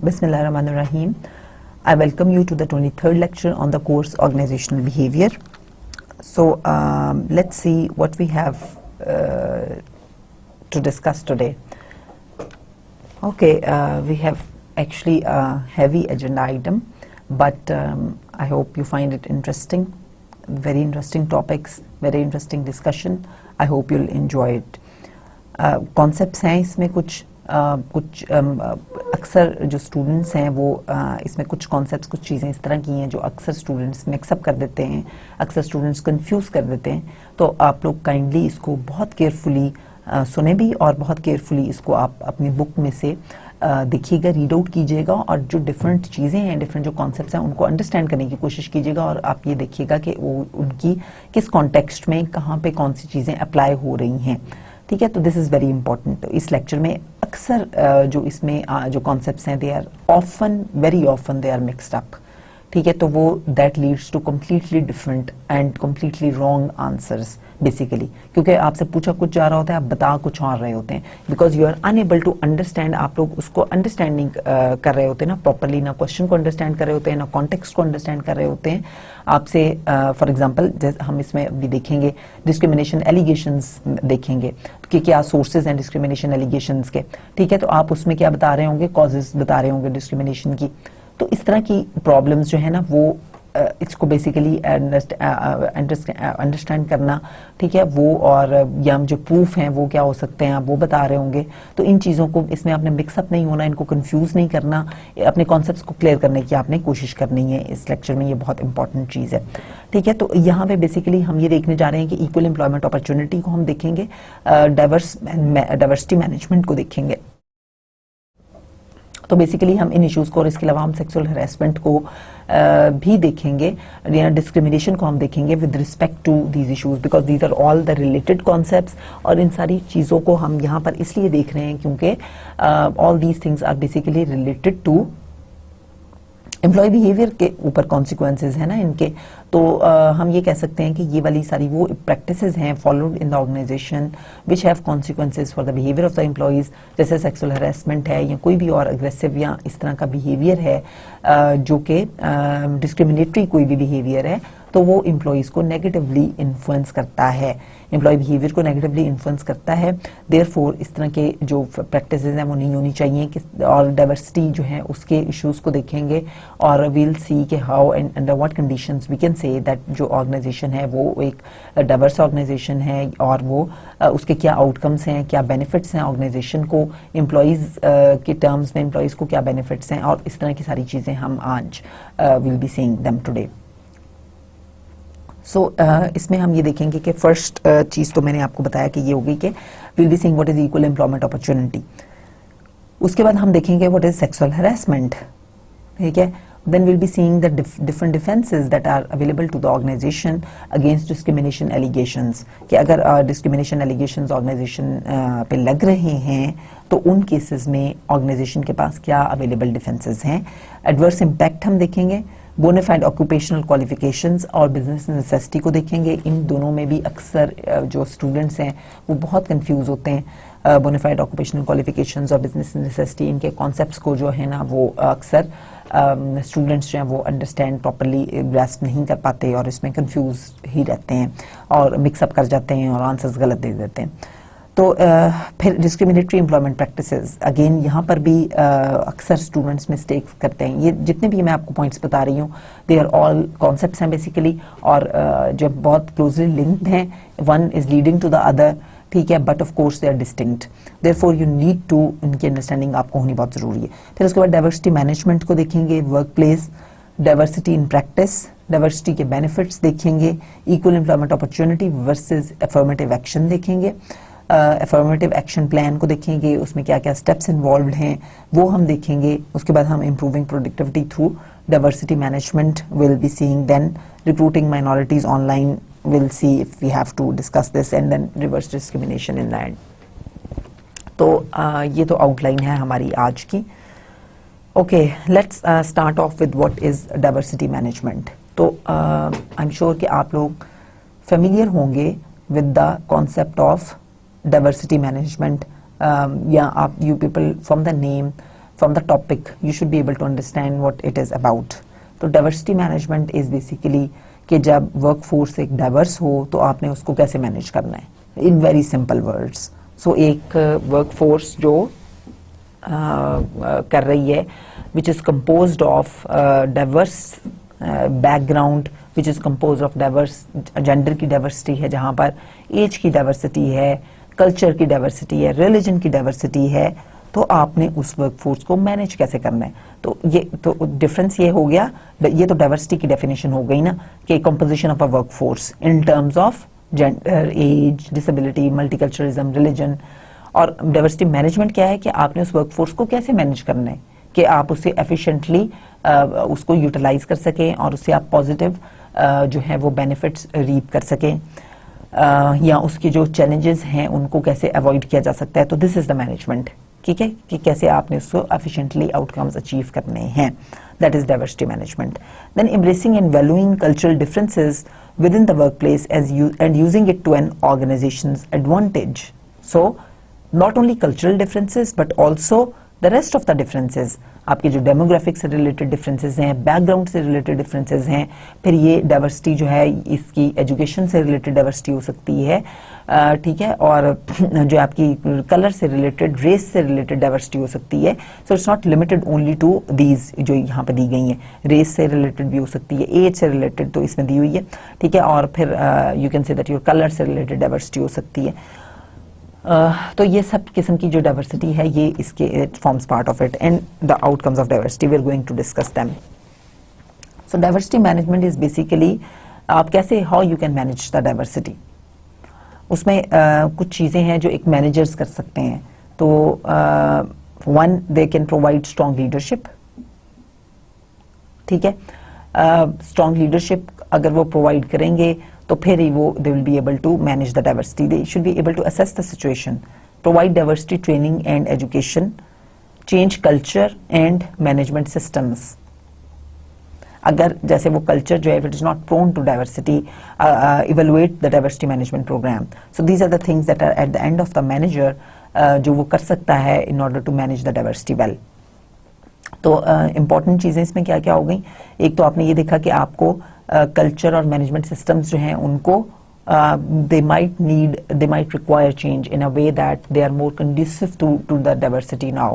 Bismillahirrahmanirrahim. I welcome you to the 23rd lecture on the course Organizational Behavior. So let's see what we have to discuss today. Okay, we have actually a heavy agenda item, but I hope you find it interesting. Very interesting topics, very interesting discussion. I hope you'll enjoy it. Concepts हैं इसमें कुछ अक्सर जो students हैं वो इसमें कुछ concepts कुछ चीज़ें इस तरह की हैं जो अक्सर स्टूडेंट्स मिक्सअप कर देते हैं, अक्सर स्टूडेंट्स कंफ्यूज कर देते हैं. तो आप लोग काइंडली इसको बहुत केयरफुली सुने भी और बहुत केयरफुली इसको आप अपनी बुक में से देखिएगा, रीड आउट कीजिएगा और जो डिफरेंट चीज़ें हैं, डिफरेंट जो कॉन्सेप्ट्स हैं उनको अंडरस्टैंड करने की कोशिश कीजिएगा और आप ये देखिएगा कि वो उनकी किस कॉन्टेक्स्ट में कहाँ पे कौन सी चीज़ें अप्लाई हो रही हैं. ठीक है, तो दिस इज़ वेरी इंपॉर्टेंट. तो इस लेक्चर में अक्सर जो इसमें जो कॉन्सेप्ट्स हैं they are often, very often they are mixed up. ठीक है, तो वो that leads to completely different and completely wrong answers basically, क्योंकि आपसे पूछा कुछ जा रहा होता है, आप बता कुछ और रहे होते हैं, because you are unable to understand. आप लोग उसको अंडरस्टैंडिंग कर रहे होते हैं ना प्रॉपरली, ना क्वेश्चन को अंडरस्टैंड कर रहे होते हैं, ना कॉन्टेक्स्ट को अंडरस्टैंड कर रहे होते हैं. आपसे फॉर एग्जांपल हम इसमें भी देखेंगे डिस्क्रिमिनेशन एलिगेशंस देखेंगे कि क्या सोर्सेज हैं डिस्क्रिमिनेशन एलिगेशंस के. ठीक है, तो आप उसमें क्या बता रहे होंगे, कॉजेज बता रहे होंगे डिस्क्रिमिनेशन की. तो इस तरह की प्रॉब्लम्स जो है ना वो इसको बेसिकली अंडरस्टैंड करना, ठीक है, वो और या जो प्रूफ हैं वो क्या हो सकते हैं आप वो बता रहे होंगे. तो इन चीज़ों को इसमें आपने मिक्सअप नहीं होना, इनको कंफ्यूज नहीं करना, अपने कॉन्सेप्ट्स को क्लियर करने की आपने कोशिश करनी है इस लेक्चर में. ये बहुत इंपॉर्टेंट चीज़ है. ठीक है, तो यहाँ पे बेसिकली हम ये देखने जा रहे हैं कि इक्वल एम्प्लॉयमेंट अपॉर्चुनिटी को हम देखेंगे, डाइवर्सिटी मैनेजमेंट को देखेंगे. तो बेसिकली हम इन इश्यूज़ को और इसके अलावा हम सेक्सुअल हरासमेंट को भी देखेंगे, या डिस्क्रिमिनेशन को हम देखेंगे with respect to these issues, because these are all the related concepts. और इन सारी चीज़ों को हम यहाँ पर इसलिए देख रहे हैं क्योंकि all these things are basically related to employee behaviour के ऊपर कॉन्सिक्वेंसेज है ना इनके. तो हम ये कह सकते हैं कि ये वाली सारी वो प्रैक्टिसेस हैं followed in the organisation which have consequences for the behaviour of the employees, जैसे सेक्सुअल हरासमेंट है या कोई भी और अग्रेसिव या इस तरह का बिहेवियर है जो कि डिस्क्रिमिनेटरी कोई भी बिहेवियर है, तो वो एम्प्लॉयज़ को नेगेटिवली इन्फ्लुएंस करता है, एम्प्लॉय बिहेवियर को नेगेटिवली इन्फ्लुएंस करता है. देयरफॉर इस तरह के जो प्रैक्टिसेस हैं वो नहीं होनी चाहिए. और डाइवर्सिटी जो है उसके इश्यूज़ को देखेंगे और वील सी कि how and under what conditions we can say that जो ऑर्गेनाइजेशन है वो एक डाइवर्स ऑर्गेनाइजेशन है और वो उसके क्या आउटकम्स हैं, क्या बेनिफिट्स हैं ऑर्गेनाइजेशन को, एम्प्लॉयज़ के टर्म्स में एम्प्लॉयज़ को क्या बेनिफिट्स हैं, और इस तरह की सारी चीज़ें हम आज will be seeing them today. So इसमें हम ये देखेंगे कि फर्स्ट चीज़ तो मैंने आपको बताया कि ये होगी कि will be seeing what is equal employment opportunity. उसके बाद हम देखेंगे व्हाट इज सेक्सुअल हरासमेंट. ठीक है, then will be seeing the different defences that are available to the organisation against discrimination allegations, कि अगर डिस्क्रिमिनेशन एलिगेशंस ऑर्गेनाइजेशन पे लग रहे हैं तो उन केसेस में ऑर्गेनाइजेशन के पास क्या अवेलेबल डिफेंसेस हैं. एडवर्स इम्पैक्ट हम देखेंगे, बोनाफाइड ऑक्यूपेशनल क्वालिफिकेशंस और बिजनेस नेसेसिटी को देखेंगे. इन दोनों में भी अक्सर जो स्टूडेंट्स हैं वो बहुत कंफ्यूज होते हैं. बोनाफाइड ऑक्यूपेशनल क्वालिफिकेशंस और बिजनेस नेसेसिटी, इनके कॉन्सेप्ट्स को जो है ना वो अक्सर स्टूडेंट्स जो हैं वो अंडरस्टैंड प्रॉपरली ग्रास्प नहीं कर पाते और इसमें कंफ्यूज ही रहते हैं और मिक्सअप कर जाते हैं और आंसर्स गलत दे देते हैं. तो फिर डिस्क्रिमिनेटरी एम्प्लॉयमेंट प्रैक्टिसेस, अगेन यहाँ पर भी अक्सर स्टूडेंट्स मिस्टेक्स करते हैं. ये जितने भी मैं आपको पॉइंट्स बता रही हूँ दे आर ऑल कॉन्सेप्ट्स हैं बेसिकली, और जो बहुत क्लोजली लिंक्ड हैं, one is leading to the other. ठीक है, but of course they are distinct, therefore you need to, इनकी अंडरस्टैंडिंग आपको होनी बहुत ज़रूरी है. फिर उसके बाद डाइवर्सिटी मैनेजमेंट को देखेंगे, work place, diversity in practice, diversity के बेनिफिट्स देखेंगे, equal employment opportunity versus affirmative action देखेंगे, अफर्मेटिव एक्शन प्लान को देखेंगे, उसमें क्या क्या स्टेप्स इन्वॉल्व हैं वो हम देखेंगे. उसके बाद हम improving productivity through diversity management will be seeing. Then recruiting minorities online, we'll see if we have to discuss this, and then reverse discrimination in the end. तो ये तो आउटलाइन है हमारी आज की. Okay, let's start of with what is diversity management. तो I am sure कि आप लोग फेमिलियर होंगे with the concept of diversity management, या आप you people from the name from the topic you should be able to understand what it is about. तो diversity management is basically कि जब workforce एक diverse हो तो आपने उसको कैसे manage करना है, in very simple words. So एक workforce जो कर रही है which is composed of diverse background, which is composed of diverse gender की diversity है, जहाँ पर age की diversity है, कल्चर की डाइवर्सिटी है, रिलीजन की डाइवर्सिटी है, तो आपने उस वर्कफोर्स को मैनेज कैसे करना है. तो ये तो डिफरेंस ये हो गया, ये तो डाइवर्सिटी की डेफिनेशन हो गई ना कि composition of a workforce in terms of gender, age, disability, multiculturalism, religion. और डाइवर्सिटी मैनेजमेंट क्या है कि आपने उस वर्कफोर्स को कैसे मैनेज करना है कि आप उससे एफिशिएंटली उसको यूटिलाइज कर सकें और उससे आप पॉजिटिव जो है वो बेनिफिट्स रीप कर सकें, या उसके जो चैलेंजेस हैं उनको कैसे अवॉइड किया जा सकता है. तो दिस इज द मैनेजमेंट, ठीक है, कि कैसे आपने उसको एफिशिएंटली आउटकम्स अचीव करने हैं. That is diversity management. Then embracing and valuing cultural differences within the workplace and using it to an organisation's advantage. So not only cultural differences but also the rest of the differences. आपके जो demographic से related differences हैं, background से related differences हैं, फिर ये diversity जो है इसकी एजुकेशन से रिलेटेड डाइवर्सिटी हो सकती है, ठीक है, और जो आपकी कलर से रिलेटेड, रेस से रिलेटेड डाइवर्सिटी हो सकती है. So it's not limited only to these जो यहाँ पे दी गई हैं. रेस से रिलेटेड भी हो सकती है, एज से रिलेटेड तो इसमें दी हुई है, ठीक है, और फिर you can say that your colour से रिलेटेड डाइवर्सिटी हो सकती है. तो ये सब किस्म की जो डाइवर्सिटी है ये इसके it forms part of it and the outcomes of diversity we are going to discuss them. So diversity management is basically आप कैसे how you can manage the diversity. उसमें कुछ चीज़ें हैं जो एक मैनेजर्स कर सकते हैं. तो one, they can provide strong leadership, ठीक है. स्ट्रॉन्ग लीडरशिप अगर वो प्रोवाइड करेंगे तो फिर ही वो they will be able to manage the diversity. They should be able to assess the situation, provide diversity training and education, change culture and management systems. अगर जैसे वो कल्चर जो है it is not prone to diversity, evaluate the diversity management programme. So these are the things that are at the end of the manager जो वो कर सकता है in order to manage the diversity well. तो important चीज़ें इसमें क्या क्या हो गई. एक तो आपने ये देखा कि आपको कल्चर और मैनेजमेंट सिस्टम्स जो हैं उनको they might require change in a way that they are more conducive to the diversity now.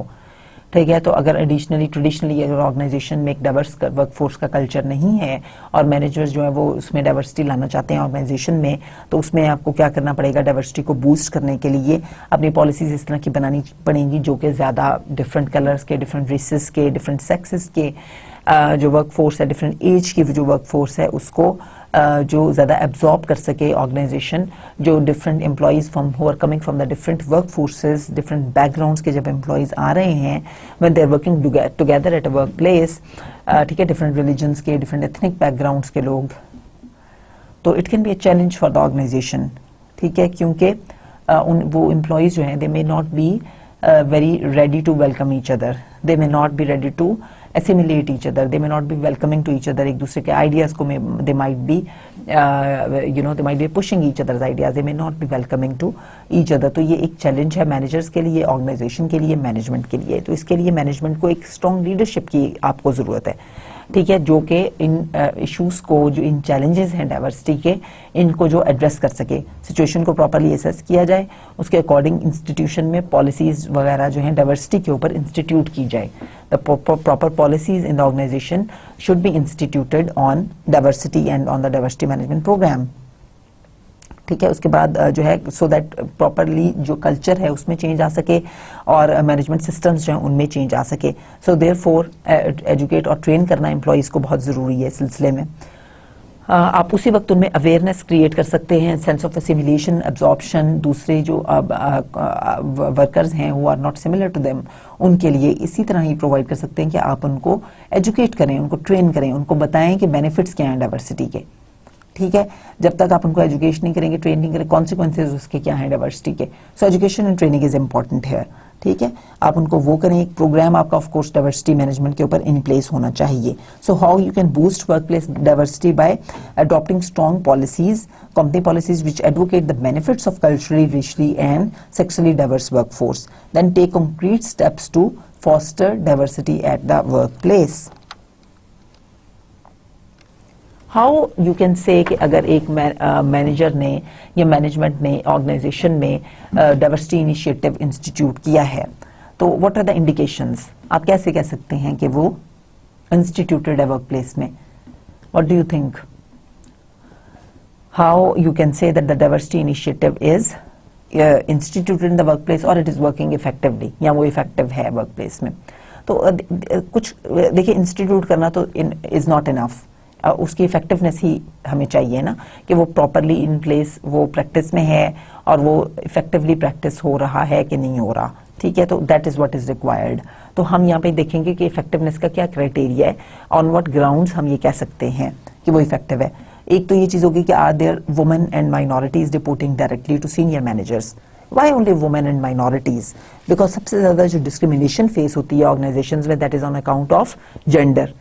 ठीक है, तो अगर ट्रेडिशनली ऑर्गेनाइजेशन में एक डाइवर्स वर्कफोर्स का कल्चर नहीं है और मैनेजर्स जो है वो उसमें डाइवर्सिटी लाना चाहते हैं ऑर्गेनाइजेशन में, तो उसमें आपको क्या करना पड़ेगा, डाइवर्सिटी को बूस्ट करने के लिए अपनी पॉलिसीज इस तरह की बनानी पड़ेंगी जो कि ज़्यादा डिफरेंट कलर्स के, डिफरेंट रेसेस के, डिफरेंट सेक्सेस के जो वर्कफोर्स है, डिफरेंट एज की जो वर्कफोर्स है उसको जो ज़्यादा एब्जॉर्ब कर सके ऑर्गेनाइजेशन. जो different employees from who are coming from the different work forces, different backgrounds के जब एम्प्लॉयज़ आ रहे हैं when they are working together at a work place, ठीक है, डिफरेंट रिलीजन्स के, डिफरेंट एथनिक बैकग्राउंड्स के लोग, तो it can be a challenge for the organisation. ठीक है, क्योंकि वो एम्प्लॉयज़ जो हैं they may not be very ready to welcome each other, they may not be ready to assimilate each other, they may not be welcoming to each other. एक दूसरे के ideas को they might be they might be pushing each other's ideas, they may not be welcoming to each other. तो ये एक challenge है managers के लिए, organization के लिए, management के लिए. तो इसके लिए management को एक strong leadership की आपको ज़रूरत है, ठीक है, जो कि इन इश्यूज को, जो इन चैलेंजेस हैं डाइवर्सिटी के, इनको जो एड्रेस कर सके, सिचुएशन को प्रॉपर्ली असेस किया जाए, उसके अकॉर्डिंग इंस्टीट्यूशन में पॉलिसीज वगैरह जो हैं डाइवर्सिटी के ऊपर इंस्टीट्यूट की जाए. The proper policies in the organisation should be instituted on diversity and on the diversity management programme. ठीक है, उसके बाद जो है सो दैट प्रॉपरली जो कल्चर है उसमें चेंज आ सके और मैनेजमेंट सिस्टम्स जो हैं उनमें चेंज आ सके. सो देयरफॉर एजुकेट और ट्रेन करना एम्प्लॉयज़ को बहुत ज़रूरी है इस सिलसिले में. आप उसी वक्त उनमें अवेयरनेस क्रिएट कर सकते हैं, सेंस ऑफ एसिमिलेशन, एब्जॉर्प्शन, दूसरे जो वर्कर्स हैं who are not similar to them, उनके लिए इसी तरह ही प्रोवाइड कर सकते हैं कि आप उनको एजुकेट करें, उनको ट्रेन करें, उनको बताएं कि बेनिफिट्स क्या हैं डाइवर्सिटी के. ठीक है, जब तक आप उनको एजुकेशन नहीं करेंगे, ट्रेन नहीं करेंगे, कॉन्सिक्वेंसेज उसके क्या हैं डाइवर्सिटी के. So education and training is important है. ठीक है, आप उनको वो करें. एक प्रोग्राम आपका ऑफ कोर्स डाइवर्सिटी मैनेजमेंट के ऊपर इन प्लेस होना चाहिए. So how you can boost work place diversity bye adopting strong policies, company policies which advocate the benefits of culturally, racially and sexually diverse workforce. Then take concrete steps to foster diversity at the workplace. How you can say कि अगर एक manager ने या management ने organisation में diversity initiative institute किया है, तो व्हाट आर द इंडिकेशंस, आप कैसे कह सकते हैं कि वो इंस्टीट्यूटेड है वर्क प्लेस में? What do you think, how you can say that the diversity initiative is instituted in the work place और इट इज वर्किंग इफेक्टिवली, या वो इफेक्टिव है वर्क प्लेस में? तो कुछ देखिए, इंस्टीट्यूट करना तो इज नॉट इनफ, उसकी इफेक्टिवनेस ही हमें चाहिए ना, कि वो प्रॉपरली इन प्लेस वो प्रैक्टिस में है और वो इफेक्टिवली प्रैक्टिस हो रहा है कि नहीं हो रहा, ठीक है? तो that is what is required. तो हम यहाँ पे देखेंगे कि इफेक्टिवनेस का क्या क्राइटेरिया है, ऑन व्हाट ग्राउंड्स हम ये कह सकते हैं कि वो इफेक्टिव है। एक तो ये चीज होगी कि are there women and minorities reporting directly to senior managers. Why only women and minorities? Because सबसे ज्यादा जो डिस्क्रिमिनेशन फेस होती है ऑर्गेनाइजेशंस में, that is on account of gender,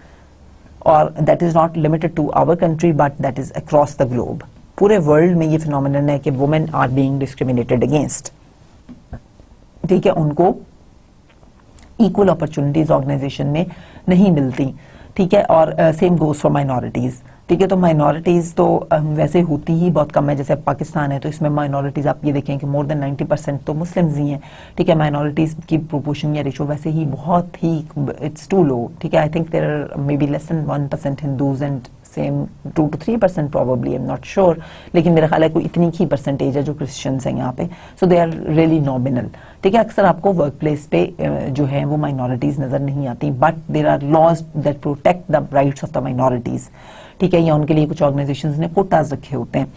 और that is not limited to our country but that is across the globe. पूरे world में ये फिनोमिनन है कि women are being discriminated against, ठीक है? उनको इक्वल अपॉर्चुनिटीज ऑर्गेनाइजेशन में नहीं मिलती, ठीक है? और सेम गोज फॉर माइनॉरिटीज, ठीक है? तो माइनॉरिटीज तो वैसे होती ही बहुत कम है, जैसे पाकिस्तान है तो इसमें माइनॉरिटीज आप ये देखें कि मोर देन 90% तो मुस्लिम्स ही हैं, ठीक है? माइनॉरिटीज की प्रोपोर्शन या रेशो वैसे ही बहुत ही इट्स टू लो, ठीक है? I think there are maybe less than 1% Hindus and same 2 to 3% probably, I am not sure, लेकिन मेरा ख्याल है कोई इतनी ही परसेंटेज है जो क्रिश्चियंस हैं यहाँ पे। सो दे आर रियली नॉमिनल, ठीक है? अक्सर आपको वर्क प्लेस पे जो है वो माइनॉरिटीज नजर नहीं आती, but there are laws that protect the rights of the minorities, ठीक है? या उनके लिए कुछ ऑर्गेनाइजेशंस ने कोटाज रखे होते हैं।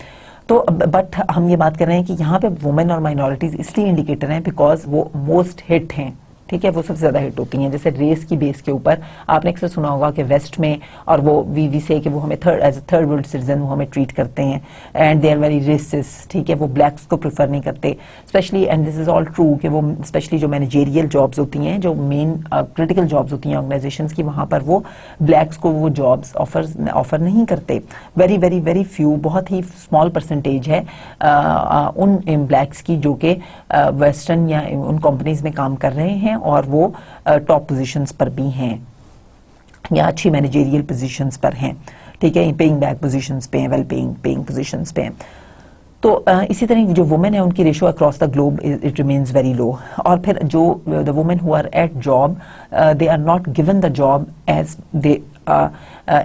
तो बट हम ये बात कर रहे हैं कि यहाँ पे वुमेन और माइनॉरिटीज इसलिए इंडिकेटर हैं बिकॉज वो मोस्ट हिट हैं, ठीक है? वो सबसे ज्यादा हिट होती हैं। जैसे रेस की बेस के ऊपर आपने अक्सर सुना होगा कि वेस्ट में, और वो वी से कि वो हमें एज थर्ड वर्ल्ड सिटीजन वो हमें ट्रीट करते हैं, and they are very racist, ठीक है? वो ब्लैक्स को प्रेफर नहीं करते specially, and this is all true कि वो स्पेशली जो मैनेजेरियल जॉब्स होती हैं, जो मेन क्रिटिकल जॉब्स होती हैं ऑर्गेनाइजेशंस की, वहां पर वो ब्लैक्स को वो जॉब्स ऑफर नहीं करते। वेरी वेरी वेरी फ्यू, बहुत ही स्मॉल परसेंटेज है उन ब्लैक्स की जो कि वेस्टर्न या उन कंपनीज में काम कर रहे हैं और वो टॉप पोजीशंस पर भी हैं या अच्छी मैनेजेरियल पोजीशंस पर हैं, ठीक है? पेइंग बैक पोजीशंस पे हैं, वेल पेइंग पोजीशंस पे हैं। तो इसी तरह जो वुमेन है उनकी ratio across the globe it remains very low. और फिर जो the women who are at job, they are not given the job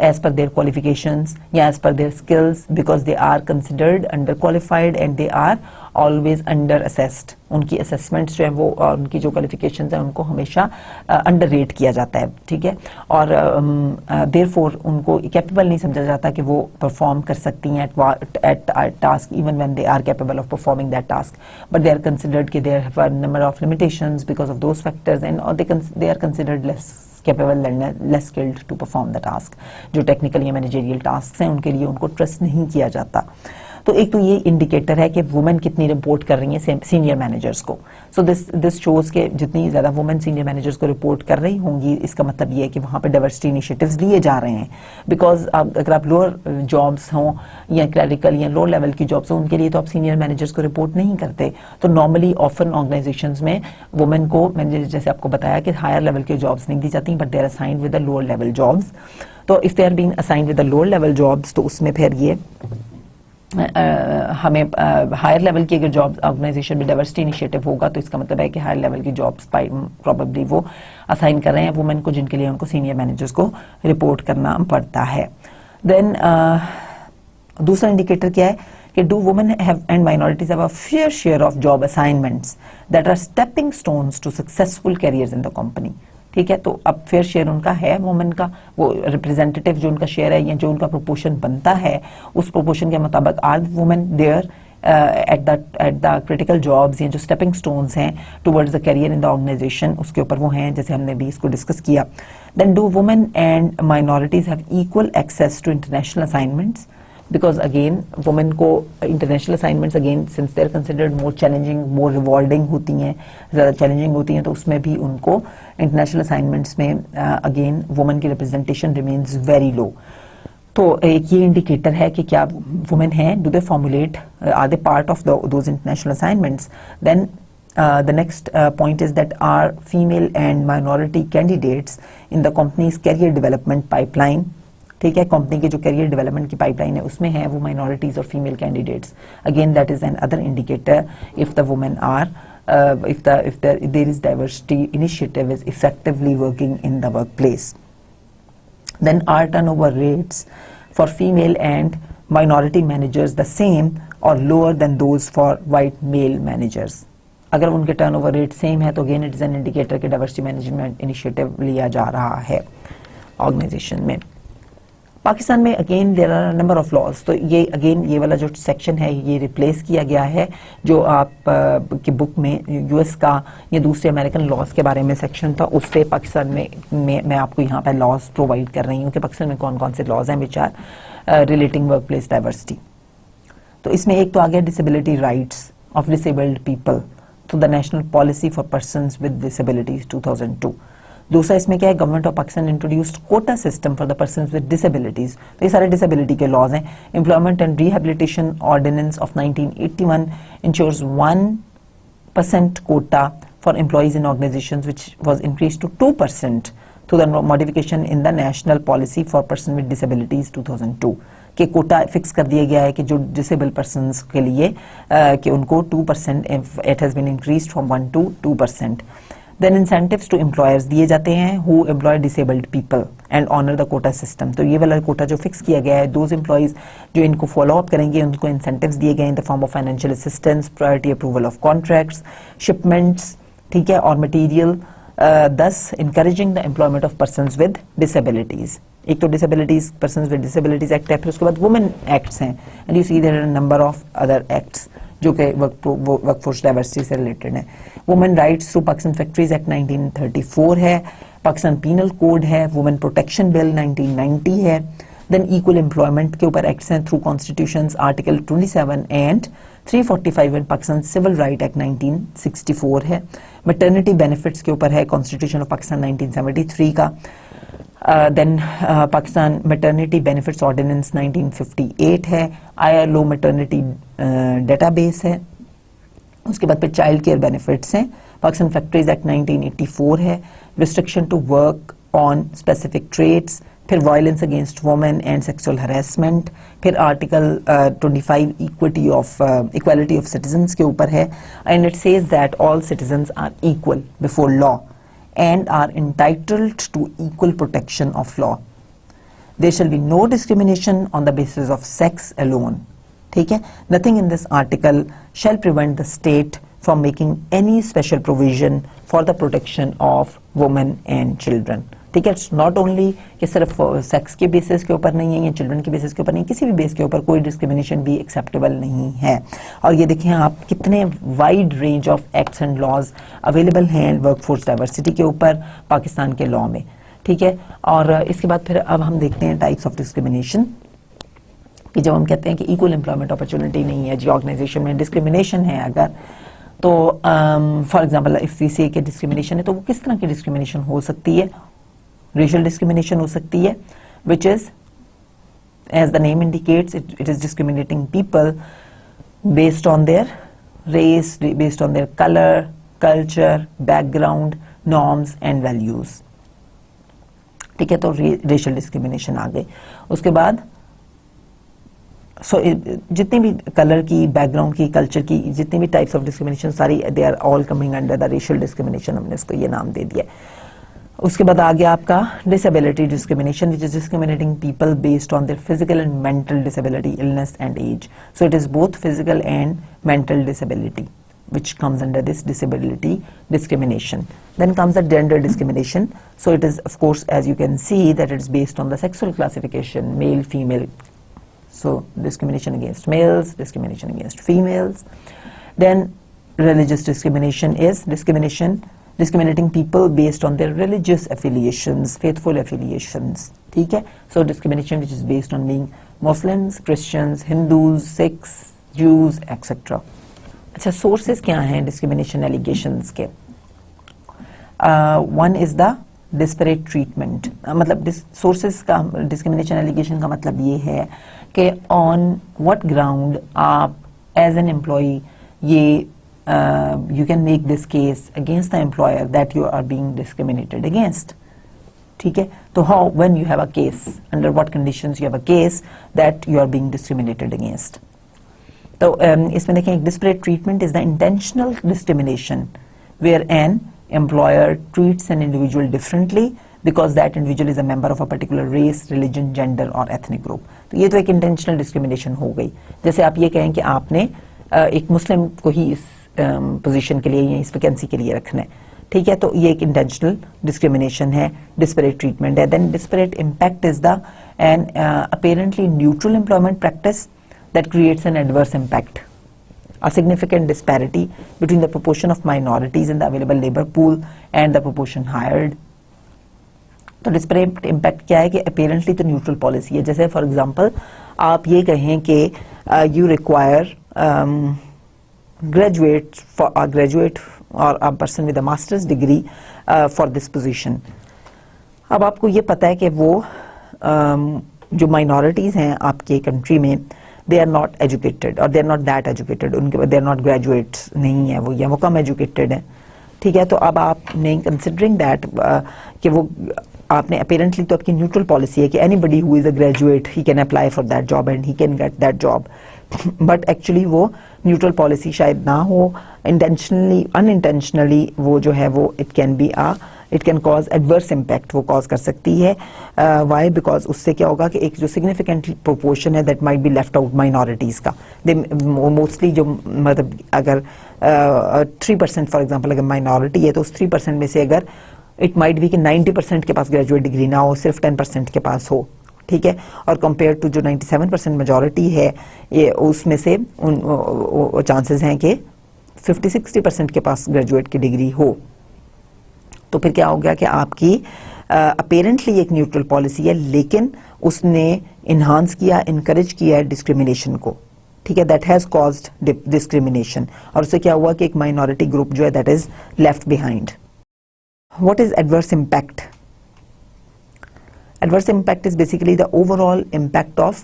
as per their qualifications या as per their skills, because they are considered under qualified and they are always under assessed. उनकी assessments जो है वो उनकी जो qualifications हैं उनको हमेशा under rate किया जाता है, ठीक है? और therefore उनको capable नहीं समझा जाता कि वो perform कर सकती हैं at task even when they are capable of performing that task, but they are considered कि they have a number of limitations because of those factors, and or they are considered less capable and less skilled to perform the task. जो technical या managerial task हैं उनके लिए उनको trust नहीं किया जाता। तो एक तो ये इंडिकेटर है कि वुमेन कितनी रिपोर्ट कर रही हैं सीनियर मैनेजर्स को। सो दिस शोज के जितनी ज्यादा वुमेन सीनियर मैनेजर्स को रिपोर्ट कर रही होंगी, इसका मतलब ये है कि वहां पे डाइवर्सिटी इनिशिएटिव्स लिए जा रहे हैं। बिकॉज अगर आप लोअर जॉब्स हों या क्लरिकल या लोअर लेवल की जॉब्स हों, उनके लिए तो आप सीनियर मैनेजर्स को रिपोर्ट नहीं करते। तो नॉर्मली ऑफन ऑर्गेनाइजेशंस में वुमेन को, मैंने जैसे आपको बताया कि हायर लेवल की जॉब्स नहीं दी जाती, but they are assigned with the lower level jobs. तो if they are being assigned with the lower level jobs, तो उसमें फिर ये हमें हायर लेवल की अगर जॉब ऑर्गेनाइजेशन में डाइवर्सिटी इनिशिएटिव होगा तो इसका मतलब है कि हायर लेवल की जॉब्स प्रॉबेबली वो असाइन कर रहे हैं वुमेन को, जिनके लिए उनको सीनियर मैनेजर्स को रिपोर्ट करना पड़ता है। देन दूसरा इंडिकेटर क्या है कि do women have and minorities have a fair share of job assignments that are stepping stones to successful careers in the company, ठीक है? तो अब फेयर शेयर उनका है वुमेन का, वो रिप्रेजेंटेटिव जो उनका शेयर है या जो उनका प्रोपोर्शन बनता है उस प्रोपोर्शन के मुताबिक are women there at the critical jobs या जो स्टेपिंग स्टोन्स हैं towards the career in the organisation, उसके ऊपर वो हैं, जैसे हमने भी इसको डिस्कस किया। Then do women and minorities have equal access to international assignments, because again women को international assignments again since they are considered more challenging, more rewarding होती हैं, ज़्यादा challenging होती हैं, तो उसमें भी उनको international assignments में again women की representation remains very low। तो एक ये इंडिकेटर है कि क्या वुमेन हैं, do they formulate, are they part of those international assignments? Then The next point is that are female and minority candidates in the company's career development pipeline. ठीक है, company के जो करियर डेवलपमेंट की pipeline है उसमें है वो minorities और female candidates. Again that is another indicator if the women are if there is diversity initiative is effectively working in the workplace. Then are turnover rates for female and minority managers the same or lower than those for white male managers? अगर उनके turnover rate same है तो again it is an indicator कि diversity management initiative लिया जा रहा है organisation में. पाकिस्तान में again there are number of laws. तो ये अगेन ये वाला जो सेक्शन है ये रिप्लेस किया गया है जो आप की बुक में यूएस का या दूसरे अमेरिकन लॉज के बारे में सेक्शन था उससे पाकिस्तान में मैं आपको यहाँ पर लॉज प्रोवाइड कर रही हूँ कि पाकिस्तान में कौन कौन से लॉज हैं which are relating work place diversity. तो इसमें एक तो आ गया disability rights of disabled people तो the national policy for persons with disabilities 2002. दूसरा इसमें क्या है, government of Pakistan introduced quota system for the persons with disabilities. तो ये सारे डिसेबिलिटी के लॉज हैं. Employment and rehabilitation ordinance of 1981 ensures 1% quota for employees in organisations which was increased to 2% through the modification in the national policy for person with disabilities 2002 के Kota fix कर दिया गया है कि जो डिसेबल पर्सन्स के लिए कि उनको 2% it has been increased from 1 to 2%. Then incentives to employers दिए जाते हैं who employ disabled people and honour the quota system. तो ये वाला कोटा जो फिक्स किया गया है दोज एम्प्लॉयज जो इनको फॉलो अप करेंगे उनको इंसेंटिव्स दिए गए in the form of financial assistance, priority approval of contracts, shipments, ठीक है, और material, thus encouraging the employment of persons with disabilities. एक तो disabilities persons with disabilities act है, फिर उसके बाद वुमेन एक्ट्स हैं and you see there are number of other acts जो कि वर्कफोर्स डाइवर्सिटी से रिलेटेड है. Women rights through Pakistan factories act 1934 है, पाकिस्तान पीनल कोड है, वुमेन प्रोटेक्शन बिल 1990 है. देन इक्वल एम्प्लॉयमेंट के ऊपर एक्ट्स हैं through constitution's article 27 and 345 and Pakistan civil right act 1964 है. मैटरनिटी बेनिफिट्स के ऊपर है कॉन्स्टिट्यूशन ऑफ पाकिस्तान 1973 का. Then Pakistan maternity benefits ordinance 1958 है. ILO मैटरनिटी डेटाबेस है. उसके बाद फिर चाइल्ड केयर बेनिफिट्स हैं. पाकिस्तान फैक्ट्रीज एक्ट 1984 है. Restriction to work on specific trades, फिर violence against women and sexual harassment, फिर आर्टिकल 25 इक्वालिटी ऑफ सिटीजन्स के ऊपर है and it says that all citizens are equal before law and are entitled to equal protection of law. There shall be no discrimination on the basis of sex alone. ठीक है, nothing in this article shall prevent the state from making any special provision for the protection of women and children. ठीक है, it's not only कि सिर्फ sex के basis के ऊपर नहीं है या चिल्ड्रन के बेसिस के ऊपर नहीं, किसी भी बेस के ऊपर कोई डिस्क्रिमिनेशन भी एक्सेप्टेबल नहीं है. और ये देखिए आप कितने wide range of acts and laws available हैं वर्कफोर्स डाइवर्सिटी के ऊपर पाकिस्तान के लॉ में. ठीक है, और इसके बाद फिर अब हम देखते हैं टाइप्स ऑफ डिस्क्रिमिनेशन कि जब हम कहते हैं कि इक्वल एम्प्लॉयमेंट अपॉर्चुनिटी नहीं है जी ऑर्गेनाइजेशन में डिस्क्रिमिनेशन है अगर तो फॉर एग्जाम्पल इफ वी से डिस्क्रिमिनेशन है तो वो किस तरह की डिस्क्रिमिनेशन हो सकती है. रेशियल डिस्क्रिमिनेशन हो सकती है which is as the name indicates it is discriminating people based on their race, based on their color, culture, background, norms and values. ठीक है, तो रेशियल डिस्क्रिमिनेशन आ गए. उसके बाद जितनी भी कलर की, बैकग्राउंड की, कल्चर की जितनी भी टाइप्स ऑफ डिस्क्रिमिनेशन सारी they are all coming under the racial discrimination. हमने उसको ये नाम दे दिया. उसके बाद आ गया आपका disability discrimination which is discriminating people based on their physical and mental disability, illness and age. So it is both physical and mental disability which comes under this disability discrimination. Then comes the gender discrimination. So it is of course as you can see that it is based on the sexual classification male female. So discrimination against males, discrimination against females. Then religious discrimination is discriminating people based on their religious affiliations, faithful affiliations. ठीक है, so discrimination which is based on being Muslims, Christians, Hindus, Sikhs, Jews, etc. अच्छा, sources क्या हैं discrimination allegations के. One is the desperate treatment. मतलब sources का discrimination allegation का मतलब ये है कि ऑन व्हाट ग्राउंड आप एज एन एम्प्लॉई ये you can make this case against the employer that you are being discriminated against. ठीक है, तो how when you have a case, under what conditions you have a case that you are being discriminated against. तो इसमें देखें, एक disparate treatment is the intentional discrimination where an employer treats an individual differently because that individual is a member of a particular race, religion, gender or ethnic group. तो ये तो एक intentional discrimination हो गई. जैसे आप ये कहें कि आपने एक मुस्लिम को ही इस पोजीशन के लिए या इस वैकेंसी के लिए रखना है, ठीक है, तो ये एक इंटेंशनल डिस्क्रिमिनेशन है, डिस्पैरेट ट्रीटमेंट है. Then disparate impact is the an apparently neutral employment practice that creates an adverse impact, a significant disparity between the proportion of minorities in the available labor pool and the proportion hired. तो disparate impact क्या है कि apparently तो neutral policy है. जैसे for example आप ये कहें कि you require graduate or a person with a master's degree for this position. अब आपको ये पता है कि वो जो minorities हैं आपके कंट्री में, they are not educated or they are not that educated, उनके they are not graduates नहीं है वो, या वो कम educated हैं, ठीक है. तो अब आपने considering that कि वो आपने apparently तो आपकी neutral policy है कि anybody who is a graduate he can apply for that job and he can get that job. But actually वो न्यूट्रल पॉलिसी शायद ना हो, इंटेंशनली अनइंटेंशनली वो जो है वो it can cause adverse impact, वो कॉज कर सकती है. वाई? बिकॉज उससे क्या होगा कि एक जो सिग्निफिकेंट प्रोपोर्शन है that might be left out minorities का. मोस्टली जो मतलब अगर 3% फॉर एग्जांपल अगर माइनॉरिटी है तो उस 3% में से अगर इट माइट बी कि 90% के पास ग्रेजुएट डिग्री ना हो, सिर्फ 10% के पास हो, ठीक है, और कंपेयर टू जो 97% मेजॉरिटी है ये उसमें से चांसेस हैं कि 50-60% के पास ग्रेजुएट की डिग्री हो. तो फिर क्या हो गया कि आपकी अपेरेंटली एक न्यूट्रल पॉलिसी है लेकिन उसने इन्हांस किया, इनकरेज किया डिस्क्रिमिनेशन को, ठीक है, दैट हैज कॉज्ड डिस्क्रिमिनेशन. और उससे क्या हुआ कि एक माइनॉरिटी ग्रुप जो है that is left behind. What is adverse impact? Adverse impact is basically the overall impact of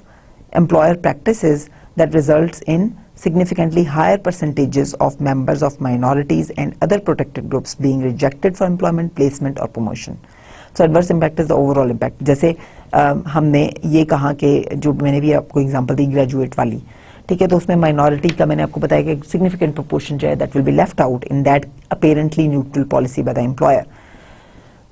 employer practices that results in significantly higher percentages of members of minorities and other protected groups being rejected for employment, placement or promotion. So adverse impact is the overall impact. जैसे हमने ये कहा कि जो मैंने भी आपको example दी graduate वाली, ठीक है, तो उसमें माइनॉरिटी का मैंने आपको बताया कि सिग्निफिकेंट प्रोपोर्शन जो है that will be left out in that apparently neutral policy by the employer.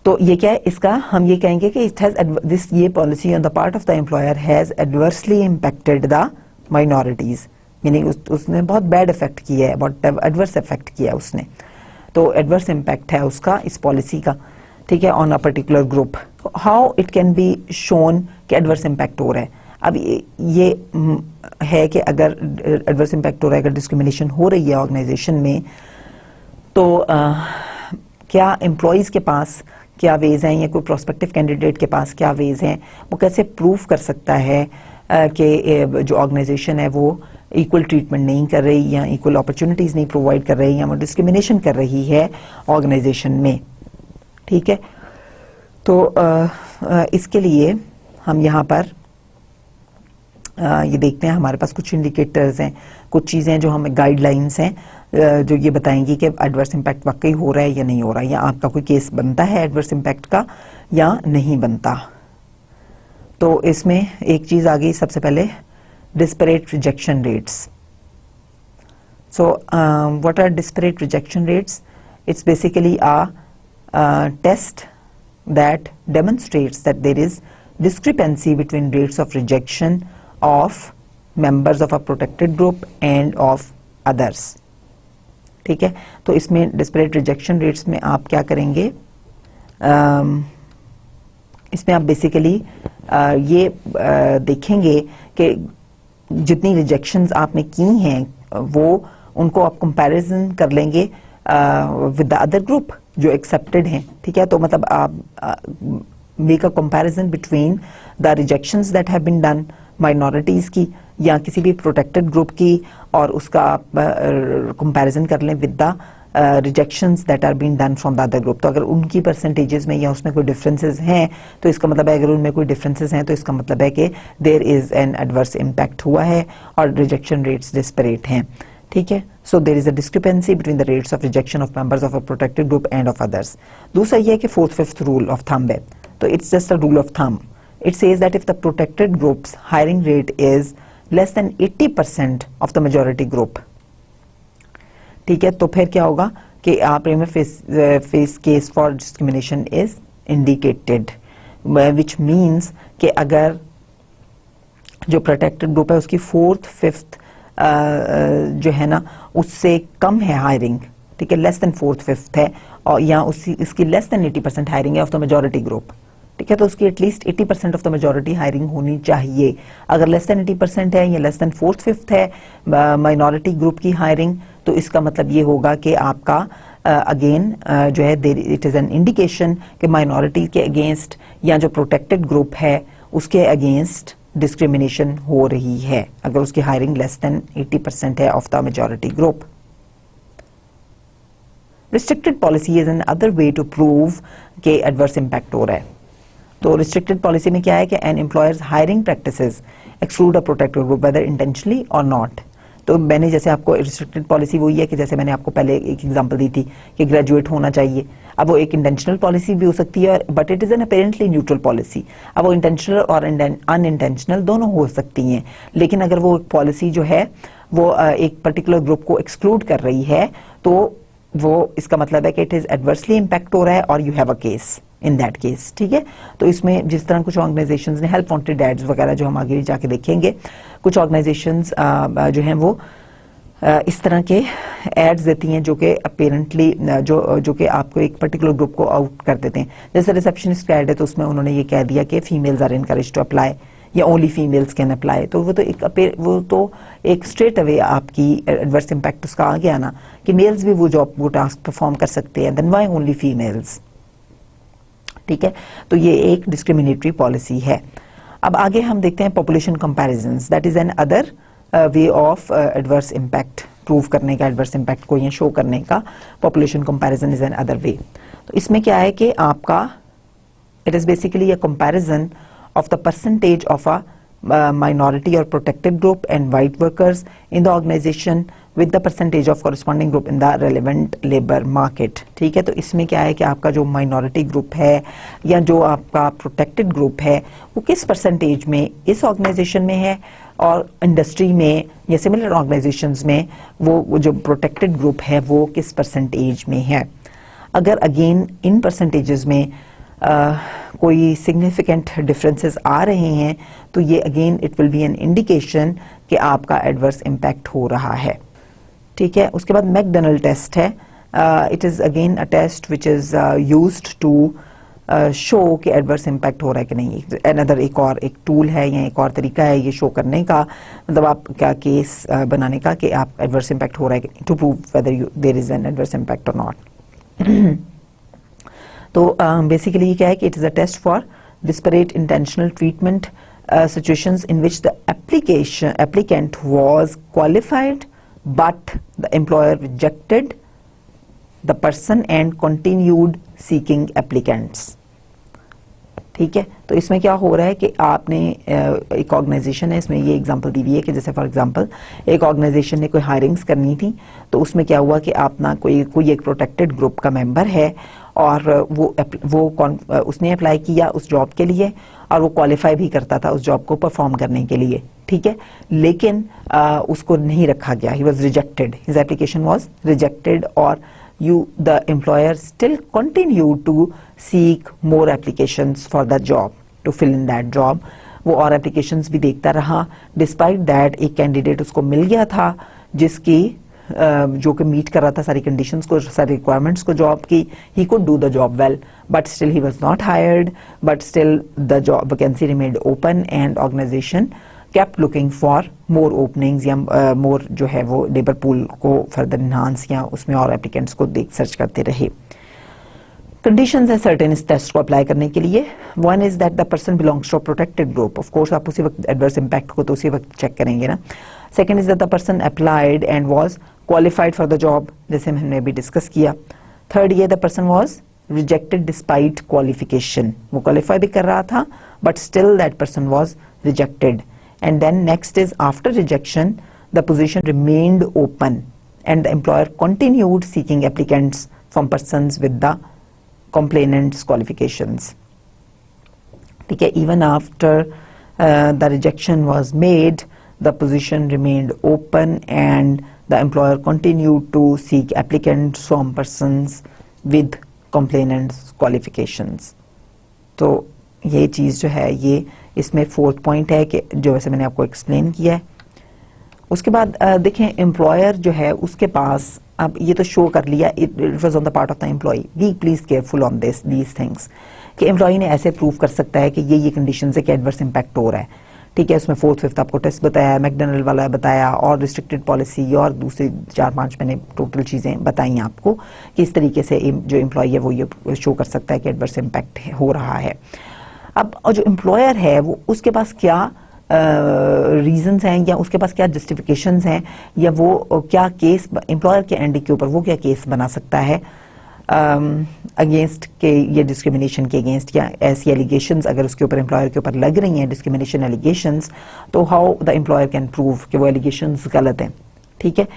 तो ये क्या है, इसका हम ये कहेंगे कि इट हैज दिस ये policy on the part of the employer has adversely impacted the minorities, meaning उसने बहुत बैड इफेक्ट किया है, बहुत एडवर्स इफेक्ट किया है उसने. तो एडवर्स इम्पैक्ट है उसका इस पॉलिसी का, ठीक है, on a particular group. How it can be shown कि एडवर्स इम्पैक्ट हो रहा है. अब ये है कि अगर एडवर्स इम्पैक्ट हो रहा है, अगर डिस्क्रिमिनेशन हो रही है ऑर्गेनाइजेशन में, तो क्या एम्प्लॉयज के पास क्या वेज हैं या कोई प्रोस्पेक्टिव कैंडिडेट के पास क्या वेज हैं, वो कैसे प्रूव कर सकता है कि जो ऑर्गेनाइजेशन है वो इक्वल ट्रीटमेंट नहीं कर रही या इक्वल अपॉर्चुनिटीज नहीं प्रोवाइड कर रही या वो डिस्क्रिमिनेशन कर रही है ऑर्गेनाइजेशन में, ठीक है. तो इसके लिए हम यहाँ पर ये देखते हैं, हमारे पास कुछ इंडिकेटर्स हैं, कुछ चीज़ें जो हमें गाइडलाइंस हैं जो ये बताएंगी कि एडवर्स इम्पैक्ट वाकई हो रहा है या नहीं हो रहा है, या आपका कोई केस बनता है एडवर्स इम्पैक्ट का या नहीं बनता. तो इसमें एक चीज़ आ गई सबसे पहले, disparate rejection rates. So what are disparate rejection rates? It's basically a test that demonstrates that there is discrepancy between rates of rejection of members of a protected group and of others. ठीक है, तो इसमें disparate rejection rates में आप क्या करेंगे, इसमें आप बेसिकली ये देखेंगे कि जितनी रिजेक्शंस आपने की हैं वो उनको आप कंपैरिजन कर लेंगे विद द अदर ग्रुप जो एक्सेप्टेड हैं, ठीक है. तो मतलब आप make a comparison between the rejections that have been done minorities की या किसी भी प्रोटेक्टेड ग्रुप की, और उसका आप कंपैरिजन कर लें with the rejections that are been done from the other group. तो अगर उनकी परसेंटेजेस में या उसमें कोई डिफरेंसेस हैं तो इसका मतलब है, अगर उनमें कोई डिफरेंसेस हैं तो इसका मतलब है कि there is an adverse impact हुआ है और रिजेक्शन रेट्स डिस्पैरेट हैं, ठीक है, so there is a discrepancy between the rates of rejection of members of a protected group and of others. दूसरा ये है कि fourth fifth rule of thumb है, तो it's just a rule of thumb. It says that if the protected group's hiring rate is less than 80% of the majority group, ठीक है, तो फिर क्या होगा कि prima facie case for discrimination is indicated, which means कि अगर जो प्रोटेक्टेड ग्रुप है उसकी फोर्थ फिफ्थ जो है ना उससे कम है हायरिंग, ठीक है, लेस देन फोर्थ फिफ्थ है, और या इसकी लेस देन 80% हायरिंग है ऑफ द मेजॉरिटी ग्रुप, ठीक है, तो उसकी at least 80% of the majority hiring होनी चाहिए। अगर लेस देन 80% है या लेस देन फोर्थ फिफ्थ है माइनॉरिटी ग्रुप की हायरिंग, तो इसका मतलब ये होगा कि आपका अगेन जो है इट इज एन इंडिकेशन कि माइनॉरिटी के अगेंस्ट या जो प्रोटेक्टेड ग्रुप है उसके अगेंस्ट डिस्क्रिमिनेशन हो रही है अगर उसकी हायरिंग लेस देन 80% है of the majority group. Restricted policy is another way to prove के एडवर्स इम्पैक्ट हो रहा है। तो रिस्ट्रिक्टेड पॉलिसी में क्या है कि an employer's hiring practices exclude a protected group whether intentionally और नॉट। तो मैंने जैसे आपको रिस्ट्रिक्टेड पॉलिसी वही है कि जैसे मैंने आपको पहले एक एग्जांपल दी थी कि ग्रेजुएट होना चाहिए, अब वो एक इंटेंशनल पॉलिसी भी हो सकती है but it is N apparently neutral policy. अब वो इंटेंशनल और अनइंटेंशनल दोनों हो सकती हैं, लेकिन अगर वो पॉलिसी जो है वो एक पर्टिकुलर ग्रुप को एक्सक्लूड कर रही है तो वो इसका मतलब है कि इट इज एडवर्सली इम्पैक्ट हो रहा है और you have a case in that case, ठीक है। तो इसमें जिस तरह कुछ ऑर्गेनाइजेशंस ने हेल्प वांटेड एड्स वगैरह जो हम आगे जाके देखेंगे, कुछ ऑर्गेनाइजेशंस जो हैं वो इस तरह के एड्स देती हैं जो कि अपेरेंटली जो कि आपको एक पर्टिकुलर ग्रुप को आउट कर देते हैं। जैसे रिसेप्शनिस्ट का एड है तो उसमें उन्होंने ये कह दिया कि females are encourage to apply या ओनली फीमेल्स कैन अप्लाई, तो वो तो एक स्ट्रेट अवे आपकी एडवर्स इम्पैक्ट उसका आ गया ना कि मेल्स भी वो टास्क परफॉर्म कर सकते हैं, देन व्हाई ओनली फीमेल्स, ठीक है। तो ये एक डिस्क्रिमिनेटरी पॉलिसी है। अब आगे हम देखते हैं population comparisons, that is another way of adverse impact prove करने का, एडवर्स इम्पैक्ट को ये शो करने का। Population comparison is another वे। तो इसमें क्या है कि आपका it is basically a comparison of the percentage of a minority or protected group and white workers in the organization with the percentage of corresponding group in the relevant labor market, ठीक है। तो इसमें क्या है कि आपका जो minority group है या जो आपका protected group है वो किस percentage में इस organization में है और इंडस्ट्री में या सिमिलर ऑर्गेनाइजेशंस में वो जो प्रोटेक्टेड ग्रुप है वो किस परसेंटेज में है। अगर अगेन इन परसेंटेजेस में कोई सिग्निफिकेंट डिफरेंसेस आ रहे हैं तो ये again it will be an indication कि आपका एडवर्स इम्पैक्ट हो रहा है, ठीक है। उसके बाद मैकडोनल्ड टेस्ट है, it is again a test which is used to show कि एडवर्स इम्पैक्ट हो रहा है कि नहीं। अनदर एक टूल है या एक और तरीका है ये शो करने का, मतलब आपका केस बनाने का कि आप एडवर्स इम्पैक्ट हो रहा है to prove whether there is an adverse impact और नॉट। तो बेसिकली ये क्या है कि it is a test for disparate intentional treatment situations in which the applicant was qualified but the employer rejected the person and continued seeking applicants, ठीक है। तो इसमें क्या हो रहा है कि आपने एक ऑर्गेनाइजेशन है, इसमें ये एग्जांपल दी हुई है कि जैसे फॉर एग्जांपल एक ऑर्गेनाइजेशन ने कोई हायरिंग्स करनी थी, तो उसमें क्या हुआ कि आपना कोई एक प्रोटेक्टेड ग्रुप का मेंबर है और उसने अप्लाई किया उस जॉब के लिए और वो क्वालिफाई भी करता था उस जॉब को परफॉर्म करने के लिए, ठीक है, लेकिन उसको नहीं रखा गया, he was rejected, his application was rejected और the employer still continue to seek more applications for that job to fill in that job। वो और applications भी देखता रहा, despite that एक candidate उसको मिल गया था जिसकी जो कि मीट कर रहा था सारी कंडीशंस को, सारी रिक्वायरमेंट्स को जॉब की, he could do the job well but still he was not hired, but still the job vacancy remained open and organization kept looking for more openings या more जो है वो लेबर पूल को further enhance या उसमें और applicants को search करते रहे। कंडीशंस है सर्टेन इस टेस्ट को अप्लाई करने के लिए। One is that the person belongs to a protected group, of course आप उसी वक्त एडवर्स इम्पैक्ट को तो उसी वक्त चेक करेंगे ना। Second is that the person applied and was qualified for the job, जैसे हमने अभी डिस्कस किया। थर्ड ये the person was rejected despite qualification, वो क्वालिफाई भी कर रहा था but still that person was rejected. And then next is after rejection the position remained open and the employer continued seeking applicants from persons with the complainant's qualifications. ठीक है, even after the rejection was made, the position remained open and the employer continued to seek applicants from persons with complainant's qualifications. तो ये चीज़ जो है ये इसमें fourth point है कि जो वैसे मैंने आपको एक्सप्लेन किया है। उसके बाद देखें एम्प्लॉयर जो है उसके पास अब ये तो शो कर लिया it was on the part of the employ, be please careful on these things कि एम्प्लॉय ने ऐसे प्रूव कर सकता है कि ये कंडीशन है कि एडवर्स इम्पैक्ट हो रहा है। ठीक है, उसमें फोर्थ फिफ्थ आपको टेस्ट बताया, मैकडोनल्ड वाला बताया और रिस्ट्रिक्टेड पॉलिसी और दूसरी 4-5 मैंने टोटल चीज़ें बताई आपको कि इस तरीके से जो एम्प्लॉय है वो ये शो कर सकता है कि एडवर्स इम्पैक्ट हो रहा है। अब और जो एम्प्लॉयर है वो उसके पास क्या रीजंस हैं या उसके पास क्या जस्टिफिकेशंस हैं या वो क्या केस एम्प्लॉयर के एंड के ऊपर वो क्या केस बना सकता है अगेंस्ट के ये डिस्क्रिमिनेशन के अगेंस्ट या ऐसी एलिगेशंस अगर उसके ऊपर एम्प्लॉयर के ऊपर लग रही हैं डिस्क्रिमिनेशन एलिगेशंस, तो how the employer can prove कि वो एलिगेशंस गलत हैं। ठीक है,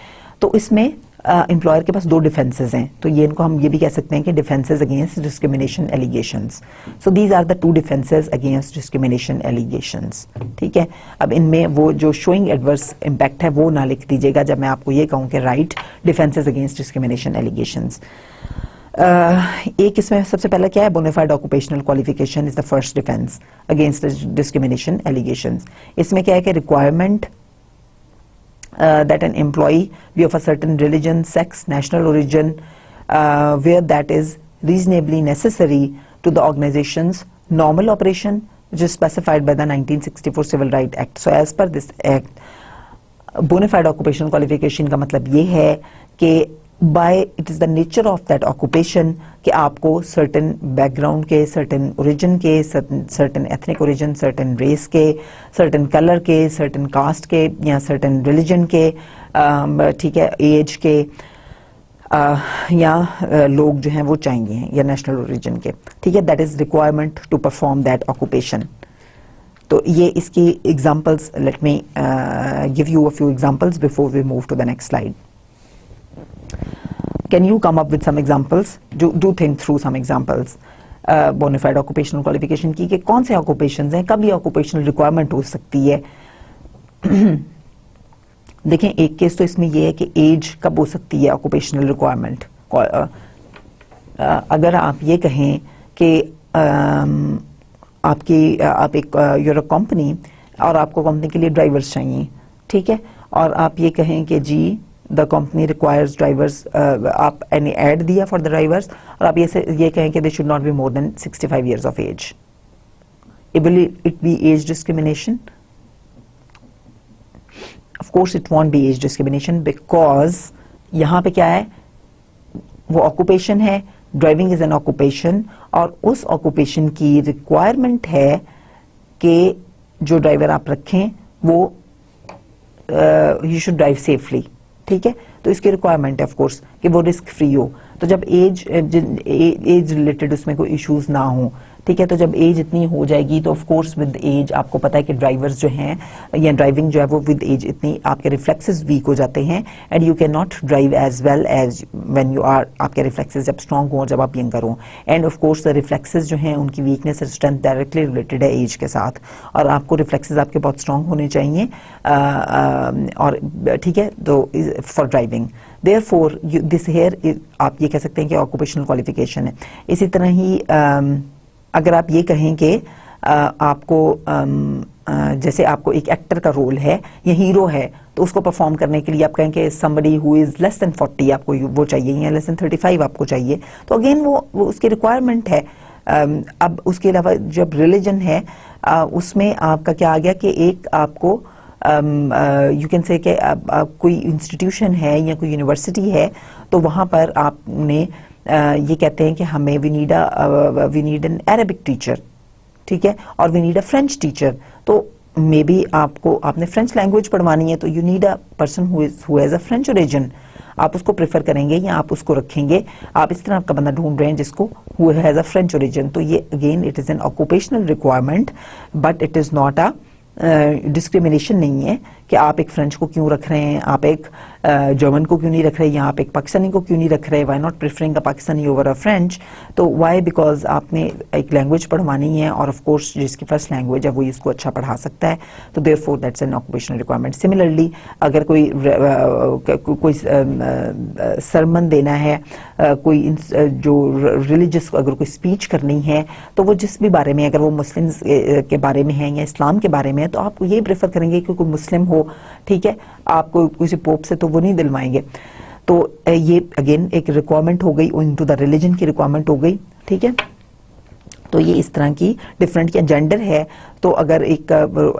तो इसमें एम्प्लॉयर के पास 2 डिफेंसेस हैं, तो ये इनको हम ये भी कह सकते हैं कि defences against discrimination allegations. So these are the 2 defences against discrimination allegations. ठीक है, अब इनमें वो जो शोइंग एडवर्स इम्पैक्ट है वो ना लिख दीजिएगा जब मैं आपको ये कहूँ कि right defences against discrimination allegations. एक इसमें सबसे पहला क्या है, bona fide occupational qualification is the first defence against discrimination allegations. इसमें क्या है कि requirement that an employee be of a certain religion, sex, national origin, where that is reasonably necessary to the organization's normal operation, which is specified by the 1964 Civil Rights Act. So as per this act, bona fide occupational qualification का मतलब ये है कि by it is the nature of that occupation कि आपको certain background के, certain origin के, certain ethnic origin, certain race के, certain color के, certain caste के या certain religion के, ठीक है, age के या लोग जो हैं वो चाहिए या national origin के। ठीक है, that is requirement to perform that occupation। तो ये इसकी examples, let me give you a few examples before we move to the next slide. Can you come up with some examples? Do think through some examples. Bona fide occupational qualification की कि कौन से occupations हैं, कब ये occupational requirement हो सकती है। देखें एक केस तो इसमें ये है कि age कब हो सकती है occupational requirement। अगर आप ये कहें कि आप एक you're a company और आपको कंपनी के लिए ड्राइवर्स चाहिए, ठीक है, और आप ये कहें कि जी द कंपनी रिक्वायर्स ड्राइवर्स, आप एनी एड दिया फॉर द ड्राइवर्स और आप ये कहें कि they should not be more than 65 years of age. Will it be age discrimination? Of course it won't be age discrimination because यहाँ पे क्या है, वो ऑक्यूपेशन है, ड्राइविंग इज एन ऑक्यूपेशन और उस ऑक्यूपेशन की रिक्वायरमेंट है कि जो ड्राइवर आप रखें वो ही शुड ड्राइव सेफली। ठीक है, तो इसकी रिक्वायरमेंट है ऑफ कोर्स कि वो रिस्क फ्री हो। तो जब एज रिलेटेड उसमें कोई इश्यूज ना हो, ठीक है, तो जब एज इतनी हो जाएगी तो ऑफ कोर्स विद एज आपको पता है कि ड्राइवर्स जो हैं या ड्राइविंग जो है वो विद एज इतनी आपके रिफ्लेक्सेस वीक हो जाते हैं and you can not drive as well as when you are, आपके रिफ्लेक्सेस जब स्ट्रॉन्ग हो, जब आप यंगर हो। And of course the reflexes जो हैं उनकी वीकनेस और स्ट्रेंथ डायरेक्टली रिलेटेड है एज के साथ, और आपको रिफ्लेक्सेस आपके बहुत स्ट्रॉन्ग होने चाहिए और ठीक है, तो for driving therefore this here आप ये कह सकते हैं कि ऑक्यूपेशनल क्वालिफिकेशन है। इसी तरह ही अगर आप ये कहें कि आपको जैसे आपको एक एक्टर का रोल है या हीरो है तो उसको परफॉर्म करने के लिए आप कहें कि somebody who is less than 40 आपको वो चाहिए या less than 35 आपको चाहिए, तो अगेन वो उसकी रिक्वायरमेंट है। अब उसके अलावा जब रिलीजन है उसमें आपका क्या आ गया कि एक आपको यू कैन से कि कोई इंस्टीट्यूशन है या कोई यूनिवर्सिटी है तो वहाँ पर आपने ये कहते हैं कि हमें we need an Arabic teacher, ठीक है, और we need a French teacher. तो मे बी आपने फ्रेंच लैंग्वेज पढ़वानी है तो you need a person who has a French origin, आप उसको प्रेफर करेंगे या आप उसको रखेंगे। आप इस तरह का बंदा ढूंढ रहे हैं जिसको who has a French origin, तो ये again it is N occupational requirement but it is not a discrimination नहीं है कि आप एक फ्रेंच को क्यों रख रहे हैं, आप एक जर्मन को क्यों नहीं रख रहे, या आप एक पाकिस्तानी को क्यों नहीं रख रहे, why not preferring a Pakistani over a French. तो वाई, बिकॉज आपने एक लैंग्वेज पढ़वानी है और ऑफ कोर्स जिसकी फर्स्ट लैंग्वेज है वो इसको अच्छा पढ़ा सकता है, तो therefore that's an occupational requirement. Similarly अगर कोई सरमन देना है, कोई जो रिलीजियस अगर कोई स्पीच करनी है, तो वो जिस भी बारे में, अगर वो मुस्लिम्स के बारे में है या इस्लाम के बारे में है, तो आप ये प्रेफर करेंगे कि कोई मुस्लिम हो, ठीक है। आपको किसी पोप से तो वो नहीं दिलवाएंगे। तो ये अगेन एक रिक्वायरमेंट हो गई, इनटू द रिलीजन की रिक्वायरमेंट हो गई, ठीक है। तो ये इस तरह की डिफरेंट, या जेंडर है, तो अगर एक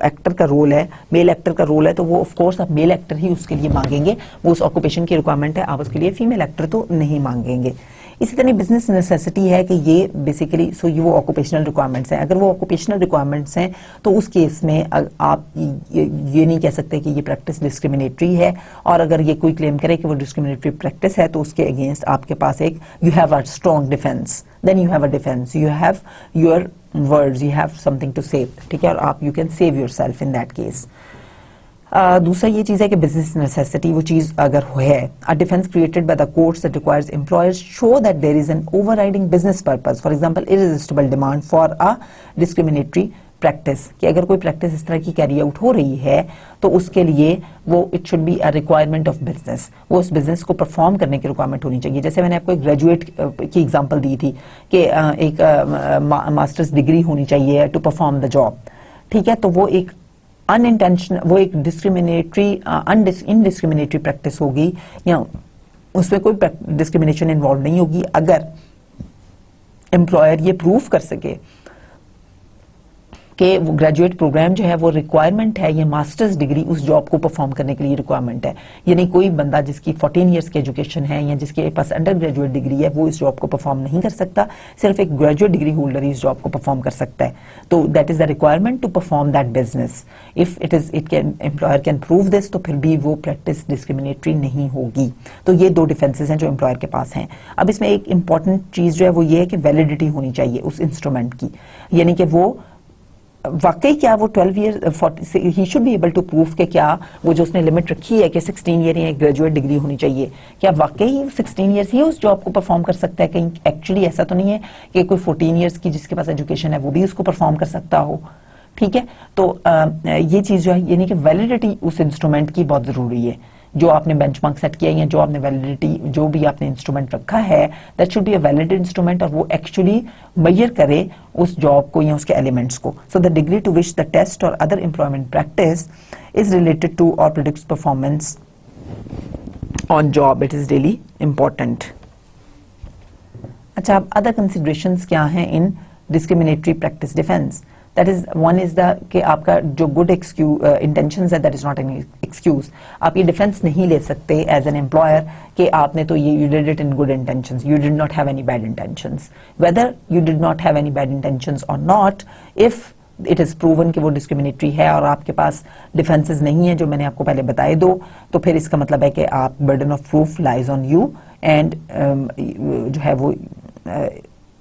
एक्टर का रोल है, मेल एक्टर का रोल है, तो वो ऑफ कोर्स आप मेल एक्टर ही उसके लिए मांगेंगे, वो उस ऑक्यूपेशन की रिक्वायरमेंट है, आप उसके लिए फीमेल एक्टर तो नहीं मांगेंगे। इसी तरह बिजनेस नेसेसिटी है कि ये बेसिकली ये वो ऑक्यूपेशनल रिक्वायरमेंट्स हैं। अगर वो ऑक्यूपेशनल रिक्वायरमेंट्स हैं तो उस केस में आप ये नहीं कह सकते कि ये प्रैक्टिस डिस्क्रिमिनेटरी है, और अगर ये कोई क्लेम करे कि वो डिस्क्रिमिनेटरी प्रैक्टिस है तो उसके अगेंस्ट आपके पास एक you have a strong defence, then you have a defence, you have your words, you have something to say, ठीक है, और आप you can save yourself in that case. दूसरा ये चीज है कि बिजनेस नेसेसिटी, वो चीज अगर है, a defence created by the courts that requires employers show that there is an overriding business purpose, for example irresistible demand for a discriminatory practice, कि अगर कोई प्रैक्टिस इस तरह की कैरी आउट हो रही है तो उसके लिए वो it should be a requirement of business, वो उस बिजनेस को परफॉर्म करने की रिक्वायरमेंट होनी चाहिए। जैसे मैंने आपको एक ग्रेजुएट की एग्जांपल दी थी कि एक मास्टर्स डिग्री होनी चाहिए टू परफॉर्म द जॉब, ठीक है, तो वो एक अनइंटेंशनल, वो एक डिस्क्रिमिनेटरी इनडिस्क्रिमिनेटरी प्रैक्टिस होगी, या उसमें कोई डिस्क्रिमिनेशन इन्वॉल्व नहीं होगी अगर एम्प्लॉयर ये प्रूव कर सके कि वो ग्रेजुएट प्रोग्राम जो है वो रिक्वायरमेंट है, ये मास्टर्स डिग्री उस जॉब को परफॉर्म करने के लिए रिक्वायरमेंट है। यानी कोई बंदा जिसकी 14 इयर्स की एजुकेशन है या जिसके पास अंडर ग्रेजुएट डिग्री है वो इस जॉब को परफॉर्म नहीं कर सकता, सिर्फ एक ग्रेजुएट डिग्री होल्डर ही इस जॉब को परफॉर्म कर सकता है। तो that is the requirement to perform that business. If it can employer can prove this, तो फिर भी वो प्रैक्टिस डिस्क्रिमिनेटरी नहीं होगी। तो ये दो डिफेंसेस हैं जो एम्प्लॉयर के पास हैं। अब इसमें एक इंपॉर्टेंट चीज जो है वो ये है कि वैलिडिटी होनी चाहिए उस इंस्ट्रूमेंट की, यानी कि वो वाकई क्या वो 12 ईयर ही should be able to prove कि क्या वो जो उसने लिमिट रखी है कि 16 ईयर या ग्रेजुएट डिग्री होनी चाहिए, क्या वाकई 16 ईयर्स ही उस जॉब को परफॉर्म कर सकता है? कहीं एक्चुअली ऐसा तो नहीं है कि कोई 14 ईयर्स की जिसके पास एजुकेशन है वो भी उसको परफॉर्म कर सकता हो, ठीक है। तो ये चीज जो है यानी कि वैलिडिटी उस इंस्ट्रूमेंट की बहुत जरूरी है। जो आपने बेंचमार्क सेट किया या जो आपने वैलिडिटी जो भी आपने इंस्ट्रूमेंट रखा है that should be a valid instrument, और वो एक्चुअली मेजर करे उस जॉब को या उसके एलिमेंट्स को। So the degree to which the test और other employment practice is related to और predicts performance on job, it is really important. अच्छा, अब अदर कंसिडरेशंस क्या हैं in discriminatory practice defence? That is, one is the कि आपका जो good intentions है, that is not an excuse। आप ये डिफेंस नहीं ले सकते एज एन एम्प्लॉयर कि आपने तो ये you did it in good intentions, you did not have any bad intentions। Whether you did not have any bad intentions or not, if it is proven कि वो discriminatory है और आपके पास defences नहीं है जो मैंने आपको पहले बताए दो, तो फिर इसका मतलब है कि आप burden of proof lies on you and जो है वो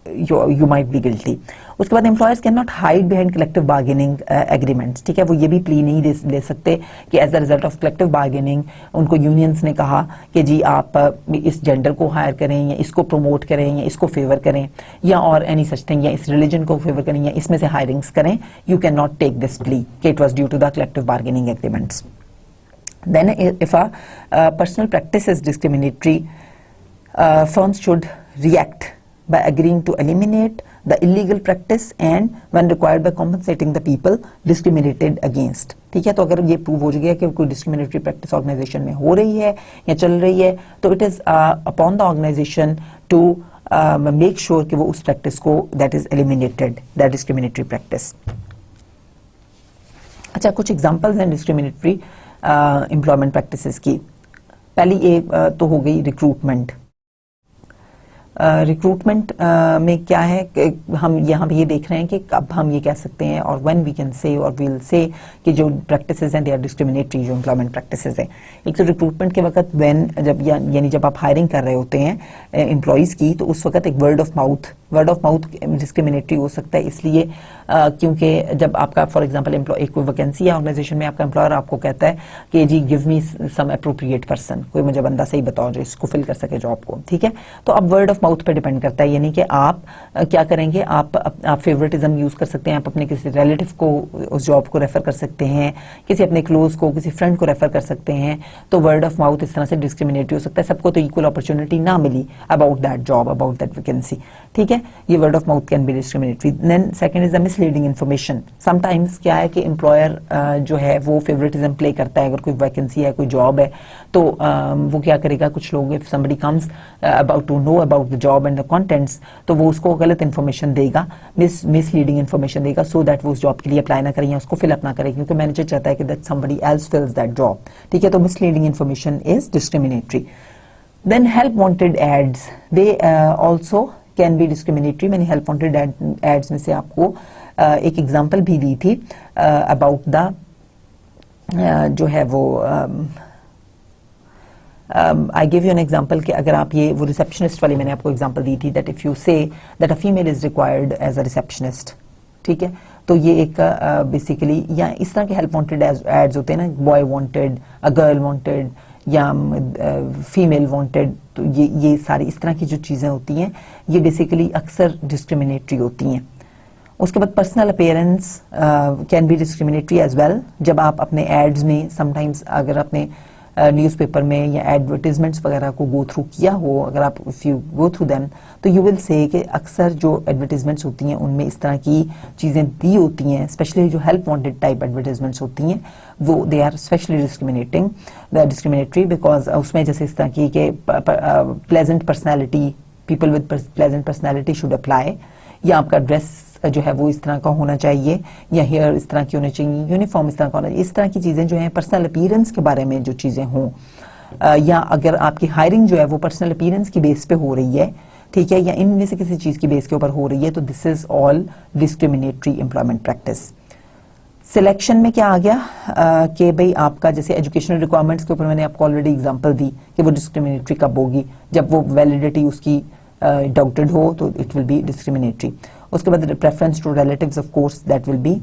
you might be guilty। उसके बाद employers can not hide behind collective bargaining agreements, ठीक है, वो ये भी प्ली नहीं ले सकते कि as a result of collective bargaining उनको यूनियंस ने कहा कि जी आप इस जेंडर को हायर करें या इसको प्रमोट करें या इसको फेवर करें या और एनी सच थिंग, या इस रिलीजन को फेवर करें या इसमें से हायरिंग्स करें, you can not take this plea कि it was due to the collective bargaining agreements. Then if a personal practice is discriminatory, firms should react by agreeing to eliminate the illegal practice and when required by compensating the people discriminated against। ठीक है, तो अगर ये prove हो गया कि कोई discriminatory practice organisation में हो रही है या चल रही है, तो it is upon the organisation to make sure कि वो उस प्रैक्टिस को that is eliminated, that discriminatory practice. अच्छा, कुछ एग्जांपल्स हैं डिस्क्रिमिनेटरी एम्प्लॉयमेंट प्रैक्टिसेस की। पहली एक तो हो गई रिक्रूटमेंट। रिक्रूटमेंट में क्या है कि हम यहाँ पे ये देख रहे हैं कि अब हम ये कह सकते हैं और व्हेन वी कैन से और वील से कि जो प्रैक्टिसेस हैं दे आर डिस्क्रिमिनेटरी, जो एम्प्लॉयमेंट प्रैक्टिसेस हैं। एक तो रिक्रूटमेंट के वक्त व्हेन जब यानी जब आप हायरिंग कर रहे होते हैं एम्प्लॉयज़ की, तो उस वक्त एक word of mouth word of mouth discriminatory हो सकता है इसलिए क्योंकि जब आपका फॉर एग्जांपल एक कोई वैकेंसी है ऑर्गेनाइजेशन में, आपका एम्प्लॉयर आपको कहता है कि जी गिव मी सम अप्रोप्रिएट पर्सन, कोई मुझे बंदा सही बताओ जो इसको फिल कर सके जॉब को, ठीक है। तो अब वर्ड ऑफ माउथ पे डिपेंड करता है, यानी कि आप क्या करेंगे, आप फेवरेटिज्म यूज कर सकते हैं, आप अपने किसी रिलेटिव को उस जॉब को रेफर कर सकते हैं, किसी अपने क्लोज को, किसी फ्रेंड को रेफर कर सकते हैं। तो वर्ड ऑफ माउथ इस तरह से डिस्क्रिमिनेटरी हो सकता है। सबको तो इक्वल अपॉर्चुनिटी ना मिली about that job, about that vacancy, ठीक है। ये word of mouth can be discriminatory. Then second is the misleading information. Sometimes क्या है कि एम्प्लॉयर जो है वो फेवरेटिज्म प्ले करता है। अगर कोई वैकेंसी है, कोई जॉब है, तो वो क्या करेगा, कुछ लोग if somebody comes about to know about the job and the contents, तो वो उसको गलत इन्फॉर्मेशन देगा, मिसलीडिंग इन्फॉर्मेशन देगा, सो दैट वो उस जॉब के लिए अप्लाई ना करें या उसको फिल अप ना करें, क्योंकि मैनेजर चाहता है कि that somebody else fills that job, ठीक है। तो misleading information is discriminatory. Then help wanted ads, they also can be discriminatory। मैंने help wanted ads में से आपको एक एग्जांपल भी दी थी about the जो है वो I give you an example कि अगर आप ये वो रिसेप्शनिस्ट वाली मैंने आपको एग्जांपल दी थी that if you say that a female is required as a receptionist, ठीक है। तो ये एक बेसिकली या इस तरह के हेल्प वांटेड एड्स होते हैं ना, boy wanted, a girl wanted या फीमेल वांटेड, तो ये सारी इस तरह की जो चीज़ें होती हैं ये बेसिकली अक्सर डिस्क्रिमिनेटरी होती हैं। उसके बाद personal appearance can be discriminatory as well. जब आप अपने एड्स में समटाइम्स अगर अपने न्यूज़पेपर में या एडवर्टीजमेंट्स वगैरह को गो थ्रू किया हो, अगर आप if you go through them, तो यू विल से कि अक्सर जो एडवर्टीजमेंट्स होती हैं उनमें इस तरह की चीज़ें दी होती हैं, स्पेशली जो हेल्प वांटेड टाइप एडवर्टीजमेंट्स होती हैं वो they are specially discriminatory because उसमें जैसे इस तरह की कि pleasant personality, people with pleasant personality should apply, या आपका ड्रेस जो है वो इस तरह का होना चाहिए, या हेयर इस तरह की होनी चाहिए, यूनिफॉर्म इस तरह का होना चाहिए। इस तरह की चीज़ें जो हैं पर्सनल अपीयरेंस के बारे में जो चीज़ें हों, या अगर आपकी हायरिंग जो है वो पर्सनल अपीयरेंस की बेस पे हो रही है, ठीक है, या इनमें से किसी चीज़ की बेस के ऊपर हो रही है, तो this is all discriminatory employment practice. Selection में क्या आ गया कि भाई आपका जैसे एजुकेशनल रिक्वायरमेंट्स के ऊपर मैंने आपको ऑलरेडी एग्जांपल दी कि वो डिस्क्रिमिनेटरी कब होगी, जब वो वैलिडिटी उसकी डाउटेड हो तो इट विल बी डिस्क्रिमिनेटरी। उसके बाद preference to relatives of course that will be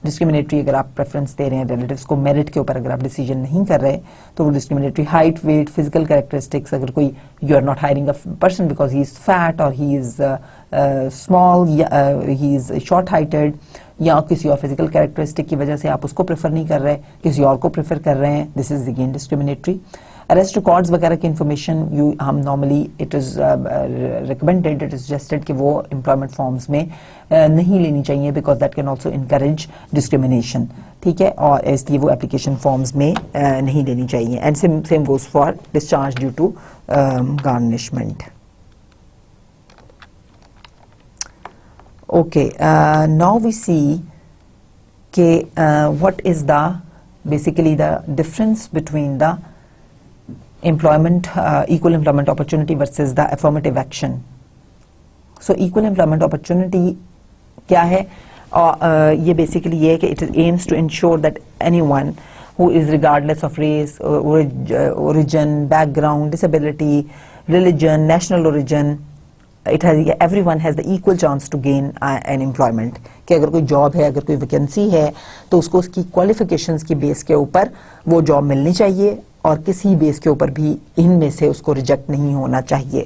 discriminatory. अगर आप प्रेफरेंस दे रहे हैं रिलेटिव्स को मेरिट के ऊपर, अगर आप डिसीजन नहीं कर रहे तो वो discriminatory. Height, weight, physical characteristics, अगर कोई you are not hiring a person because he is fat और he is small, he is short heighted, या किसी और फिजिकल कैरेक्टरिस्टिक की वजह से आप उसको प्रेफर नहीं कर रहे, किसी और को प्रेफर कर रहे हैं, this is again discriminatory. Arrest records वगैरह की इन्फॉर्मेशन हम normally it is recommended, it is suggested कि वो एम्प्लॉयमेंट फॉर्म्स में नहीं लेनी चाहिए because that can also encourage discrimination, ठीक है, और इसलिए वो एप्लीकेशन फॉर्म्स में नहीं लेनी चाहिए। And same goes for discharge due to garnishment. Okay, now we see के what is the basically the difference between the employment equal employment opportunity versus the affirmative action. So equal employment opportunity क्या है? ये basically ये है कि it aims to ensure that anyone who is regardless of race, origin, background, disability, religion, national origin, everyone has the equal chance to gain an employment. कि अगर कोई job है, अगर कोई वैकेंसी है, तो उसको उसकी क्वालिफिकेशंस की बेस के ऊपर वो जॉब मिलनी चाहिए और किसी बेस के ऊपर भी इनमें से उसको रिजेक्ट नहीं होना चाहिए,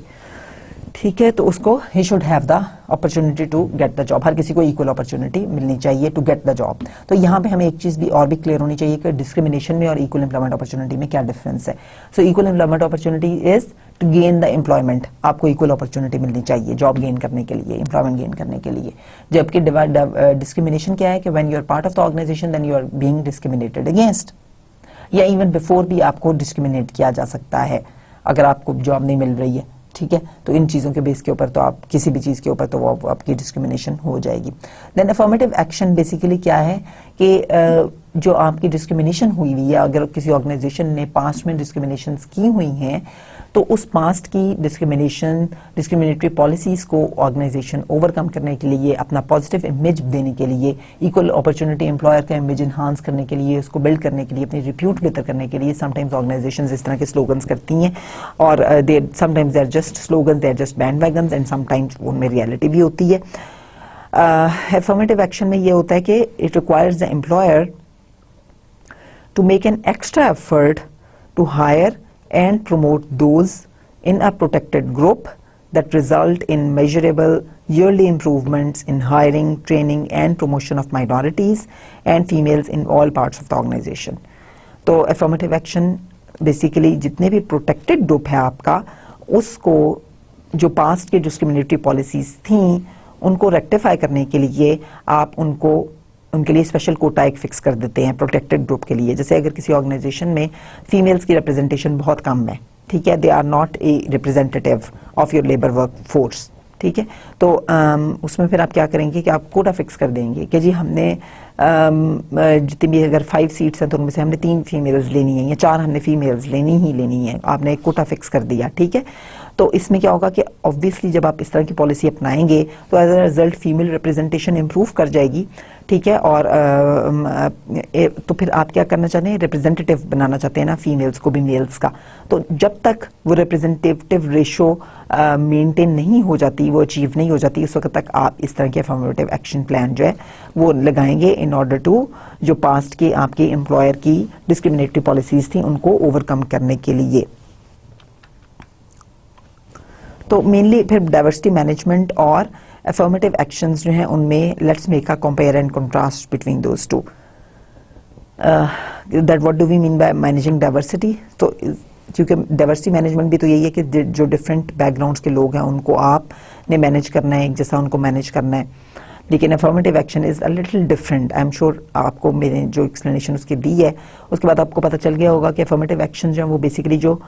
ठीक है। तो उसको ही should have the opportunity to get the job. हर किसी को इक्वल अपॉर्चुनिटी मिलनी चाहिए टू गेट द जॉब। तो यहाँ पे हमें एक चीज़ भी और भी क्लियर होनी चाहिए कि डिस्क्रिमिनेशन में और इक्वल एम्प्लॉयमेंट अपॉर्चुनिटी में क्या डिफरेंस है। So equal employment opportunity is to gain the employment, आपको इक्वल अपॉर्चुनिटी मिलनी चाहिए जॉब गेन करने के लिए, एम्प्लॉयमेंट गेन करने के लिए। जबकि डिस्क्रिमिनेशन क्या है कि when you are part of the organisation then you are being discriminated against, या इवन बिफोर भी आपको डिस्क्रिमिनेट किया जा सकता है अगर आपको जॉब नहीं मिल रही है, ठीक है। तो इन चीज़ों के बेस के ऊपर तो आप किसी भी चीज़ के ऊपर तो वो आपकी डिस्क्रिमिनेशन हो जाएगी। देन अफर्मेटिव एक्शन बेसिकली क्या है कि जो आपकी डिस्क्रिमिनेशन हुई हुई है, अगर किसी ऑर्गेनाइजेशन ने पास्ट में डिस्क्रिमिनेशन की हुई हैं, तो उस पास्ट की डिस्क्रिमिनेटरी पॉलिसीज को ऑर्गेनाइजेशन ओवरकम करने के लिए, अपना पॉजिटिव इमेज देने के लिए, इक्वल अपॉर्चुनिटी एम्प्लॉयर का इमेज इन्हांस करने के लिए, उसको बिल्ड करने के लिए, अपनी रिप्यूट बेहतर करने के लिए समटाइम्स ऑर्गेनाइजेशंस इस तरह के स्लोगन्स करती हैं। और sometimes they are just slogans, they are just bandwagons, and sometimes उनमें रियलिटी भी होती है। अफर्मेटिव एक्शन में ये होता है कि it requires the employer to make an extra effort to hire and promote those in a protected group that result in measurable yearly improvements in hiring, training and promotion of minorities and females in all parts of the organization. तो affirmative action basically जितने भी protected group है आपका, उसको जो past के discriminatory policies थी उनको rectify करने के लिए आप उनके लिए स्पेशल कोटा एक फिक्स कर देते हैं प्रोटेक्टेड ग्रुप के लिए। जैसे अगर किसी ऑर्गेनाइजेशन में फीमेल्स की रिप्रेजेंटेशन बहुत कम है, ठीक है, they are not a representative of your labour workforce, ठीक है, तो उसमें फिर आप क्या करेंगे कि आप कोटा फिक्स कर देंगे कि जी हमने जितनी भी अगर 5 सीट्स हैं तो उनमें से हमने 3 फीमेल्स लेनी है या 4 हमने फीमेल्स लेनी है, आपने एक कोटा फिक्स कर दिया, ठीक है। तो इसमें क्या होगा कि ऑब्वियसली जब आप इस तरह की पॉलिसी अपनाएंगे तो as a result female representation improve कर जाएगी, ठीक है। और तो फिर आप क्या करना चाहते हैं, रिप्रेजेंटेटिव बनाना चाहते हैं ना फीमेल्स को भी मेल्स का। तो जब तक वो रिप्रेजेंटेटिव रेशो मेंटेन नहीं हो जाती, वो अचीव नहीं हो जाती, उस वक्त तक आप इस तरह के अफर्मेटिव एक्शन प्लान जो है वो लगाएंगे इन ऑर्डर टू जो पास्ट के आपके एम्प्लॉयर की डिस्क्रिमिनेटरी पॉलिसीज थी उनको ओवरकम करने के लिए। तो मेनली फिर डाइवर्सिटी मैनेजमेंट और अफर्मेटिव एक्शंस जो हैं उनमें let's make a compare and contrast between those two. That what do we mean by managing diversity. तो क्योंकि डाइवर्सिटी मैनेजमेंट भी तो यही है कि जो डिफरेंट बैकग्राउंड्स के लोग हैं उनको आपने मैनेज करना है, एक जैसा उनको मैनेज करना है। लेकिन affirmative action is a little different. I am sure आपको मैंने जो एक्सप्लेनेशन उसकी दी है उसके बाद आपको पता चल गया होगा कि अफर्मेटिव एक्शन जो है वो बेसिकली जो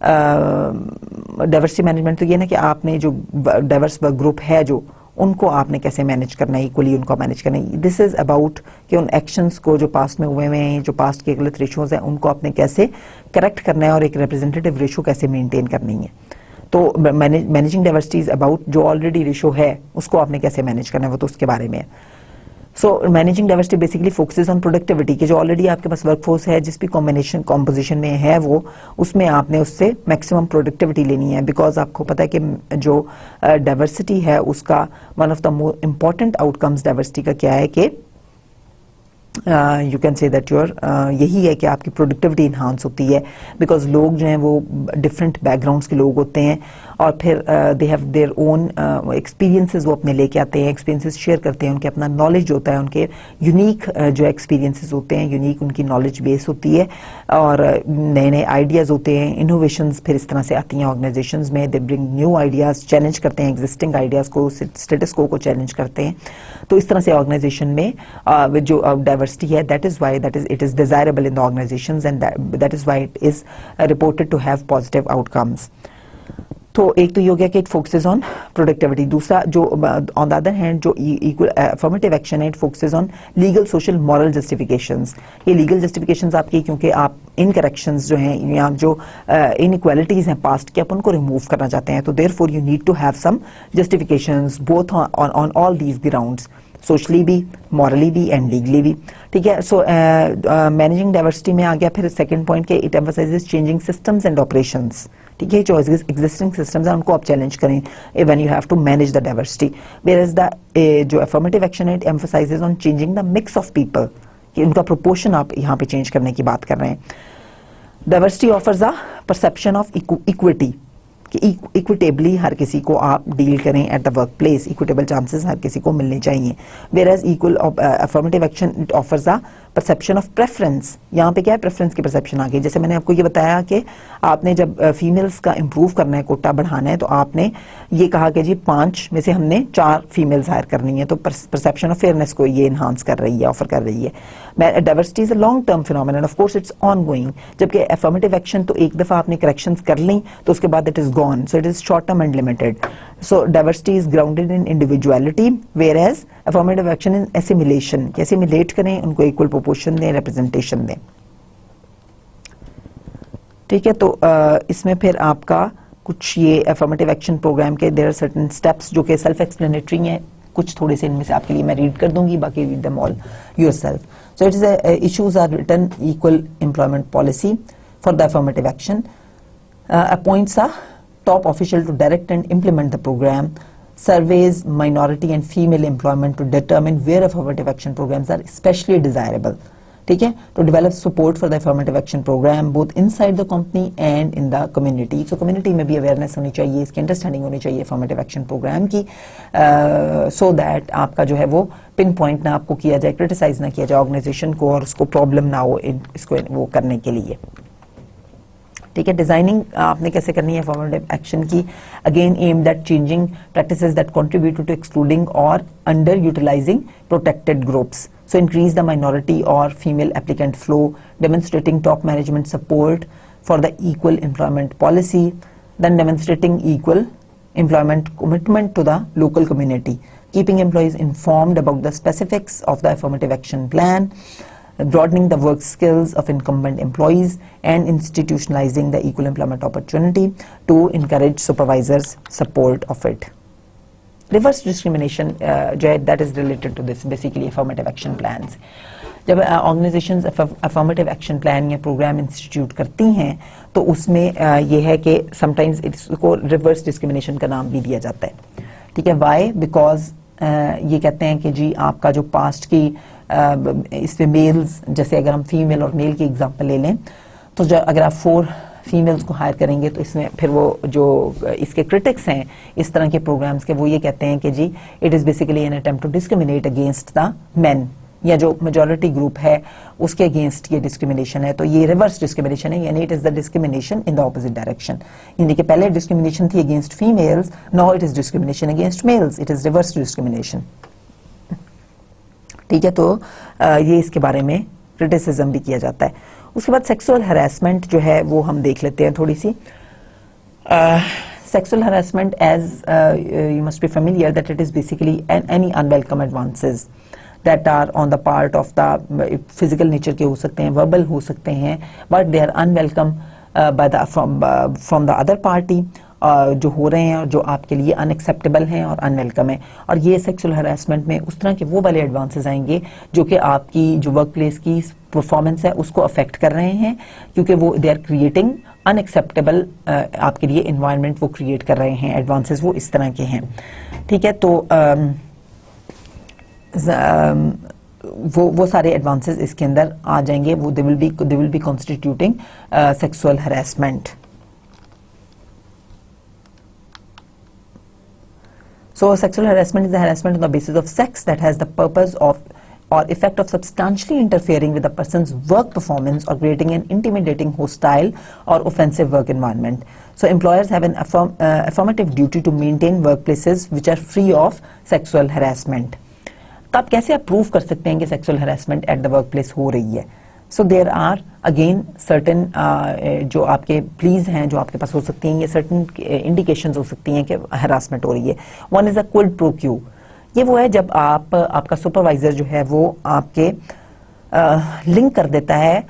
डाइवर्सिटी मैनेजमेंट तो ये ना कि आपने जो डाइवर्स ग्रुप है जो उनको आपने कैसे मैनेज करना है, इक्वली उनको मैनेज करना है। दिस इज अबाउट कि उन एक्शंस को जो पास्ट में हुए हैं, जो पास्ट के गलत रेशोज हैं, उनको आपने कैसे करेक्ट करना है और एक रिप्रेजेंटेटिव रेशो कैसे मेंटेन करनी है। तो मैनेजिंग डाइवर्सिटी इज अबाउट जो ऑलरेडी रेशो है उसको आपने कैसे मैनेज करना है, वो तो उसके बारे में है। So managing diversity basically focuses on productivity कि जो ऑलरेडी आपके पास वर्कफोर्स है, जिस भी कॉम्पोजिशन में है वो, उसमें आपने उससे मैक्सिमम प्रोडक्टिविटी लेनी है। बिकॉज आपको पता है कि जो डाइवर्सिटी है उसका one of the most important outcomes diversity का क्या है कि you can say that your यही है कि आपकी प्रोडक्टिविटी इन्हांस होती है। बिकॉज लोग जो हैं वो डिफरेंट बैकग्राउंड्स के लोग होते हैं और फिर they have their own experiences वो अपने लेके आते हैं, एक्सपीरियंसेस शेयर करते हैं, उनके अपना नॉलेज होता है, उनके यूनिक जो एक्सपीरियंसेस होते हैं, यूनिक उनकी नॉलेज बेस होती है और नए नए आइडियाज़ होते हैं, इनोवेशंस फिर इस तरह से आती हैं ऑर्गेनाइजेशंस में। They bring new ideas, challenge करते हैं एग्जिस्टिंग आइडियाज़ को, स्टेटस को चैलेंज करते हैं। तो इस तरह से ऑर्गेनाइजेशन में जो डाइवर्सिटी है that is it is desirable in the organizations and that is why it is reported to have positive outcomes. तो एक तो ये हो गया कि it focuses on productivity। दूसरा जो on the other hand जो equal affirmative action है it focuses on legal, social, moral justifications। ये legal justifications आपकी क्योंकि आप incorrections जो हैं या जो inequalities हैं past के आप उनको remove करना चाहते हैं, तो therefore you need to have some justifications both on all these grounds, socially भी, मॉरली भी एंड लीगली भी, ठीक है। सो मैनेजिंग डाइवर्सिटी में आ गया फिर सेकंड पॉइंट के it emphasises changing systems and operations, ठीक है। जो एग्जिस्टिंग सिस्टम्स हैं उनको आप चैलेंज करें when you have to manage the diversity. Whereas the जो अफर्मेटिव एक्शन है it emphasises on changing the mix of people, कि उनका प्रोपोर्शन आप यहाँ पे चेंज करने की बात कर रहे हैं। Diversity offers a perception of equity कि इक्विटेबली हर किसी को आप डील करें at the work place, equitable chances हर किसी को मिलने चाहिए। Whereas equal affirmative action it offers a perception of preference. यहाँ पे क्या है, प्रेफरेंस की परसेप्शन आ गई। जैसे मैंने आपको ये बताया कि आपने जब फीमेल्स का इंप्रूव करना है, कोटा बढ़ाना है, तो आपने ये कहा कि जी 5 में से हमने 4 फीमेल्स हायर करनी है, तो परसेप्शन ऑफ फेयरनेस को ये इन्हांस कर रही है, ऑफर कर रही है। Diversity is a long term phenomenon, of course it's on going. जबकि अफर्मेटिव एक्शन तो एक दफा आपने करेक्शंस कर ली तो उसके बाद it is gone. So it is short term and limited. So diversity is grounded in individuality, whereas affirmative action is assimilation. कि assimilate करें, उनको equal proportion दें, representation दें. ठीक है, तो इसमें फिर आपका कुछ ये affirmative action program के there are certain steps जो कि self explanatory हैं. कुछ थोड़े से इनमें से आपके लिए मैं रीड कर दूंगी, बाकी read them all yourself. So it is issues are written equal employment policy for the affirmative action. Appoints a top official to direct and implement the program. Surveys minority and female employment to determine where affirmative action programs are especially desirable. ठीक है, to develop support for the affirmative action program both inside the company and in the community. So community में भी awareness होनी चाहिए, इसकी understanding होनी चाहिए affirmative action program की, so that आपका जो है वो पिन पॉइंट ना आपको किया जाए, क्रिटिसाइज ना किया जाए ऑर्गेनाइजेशन को, और उसको प्रॉब्लम ना हो इसको वो करने के लिए. ठीक है, डिजाइनिंग आपने कैसे करनी है अफर्मेटिव एक्शन की? Again aimed at changing practices that contribute to excluding और under utilising protected groups. So increase the minority or female applicant flow, demonstrating top management support for the equal employment policy, then demonstrating equal employment commitment to the local community, keeping employees informed about the specifics of the affirmative action plan, broadening the work skills of incumbent employees, and institutionalizing the equal employment opportunity to encourage supervisors' support of it. Reverse discrimination that is related to this, basically affirmative action plans. जब organizations affirmative action plan या program institute करती हैं तो उसमें ये है कि sometimes इसको reverse discrimination का नाम भी दिया जाता है. ठीक है, why? Because ये कहते हैं कि जी आपका जो past की इसमें मेल्स, जैसे अगर हम फीमेल और मेल की एग्जांपल ले लें, तो अगर आप 4 फीमेल्स को हायर करेंगे तो इसमें फिर वो जो इसके क्रिटिक्स हैं इस तरह के प्रोग्राम्स के, वो ये कहते हैं कि जी it is basically an attempt to discriminate against the men, या जो मेजॉरिटी ग्रुप है उसके अगेंस्ट ये डिस्क्रिमिनेशन है. तो ये रिवर्स डिस्क्रिमिनेशन है, यानी it is the discrimination in the opposite direction. यानी कि पहले डिस्क्रिमिनेशन थी against females, now it is discrimination against males, it is reverse discrimination. ठीक है, तो ये इसके बारे में क्रिटिसिज्म भी किया जाता है. उसके बाद सेक्सुअल हरासमेंट जो है वो हम देख लेते हैं थोड़ी सी. Sexual harassment as you must be familiar that it is basically any unwelcome advances that are on the part of the physical nature के हो सकते हैं, वर्बल हो सकते हैं, but they are unwelcome by the from the other party, जो हो रहे हैं और जो आपके लिए अनएक्सेप्टेबल हैं और अनवेलकम है. और ये सेक्सुअल हरासमेंट में उस तरह के वो वाले एडवांसेस आएंगे जो कि आपकी जो वर्क प्लेस की परफॉर्मेंस है उसको अफेक्ट कर रहे हैं, क्योंकि वो दे आर क्रिएटिंग अनएक्सेप्टेबल आपके लिए इन्वायरमेंट वो क्रिएट कर रहे हैं. एडवांसेस वो इस तरह के हैं. ठीक है, तो वो सारे एडवांसेस इसके अंदर आ जाएंगे. वो they will B constituting sexual harassment. So sexual harassment is the harassment on the basis of sex that has the purpose of or effect of substantially interfering with a person's work performance or creating an intimidating, hostile or offensive work environment. So employers have an affirmative duty to maintain workplaces which are free of sexual harassment. तो आप कैसे prove कर सकते हैं कि sexual harassment at the workplace हो रही है? So there are again certain जो आपके प्लीज हैं जो आपके पास हो सकती हैं, ये certain indications हो सकती हैं कि harassment हो रही है. One is a quid pro quo. ये वो है जब आपका सुपरवाइजर जो है वो आपके लिंक कर देता है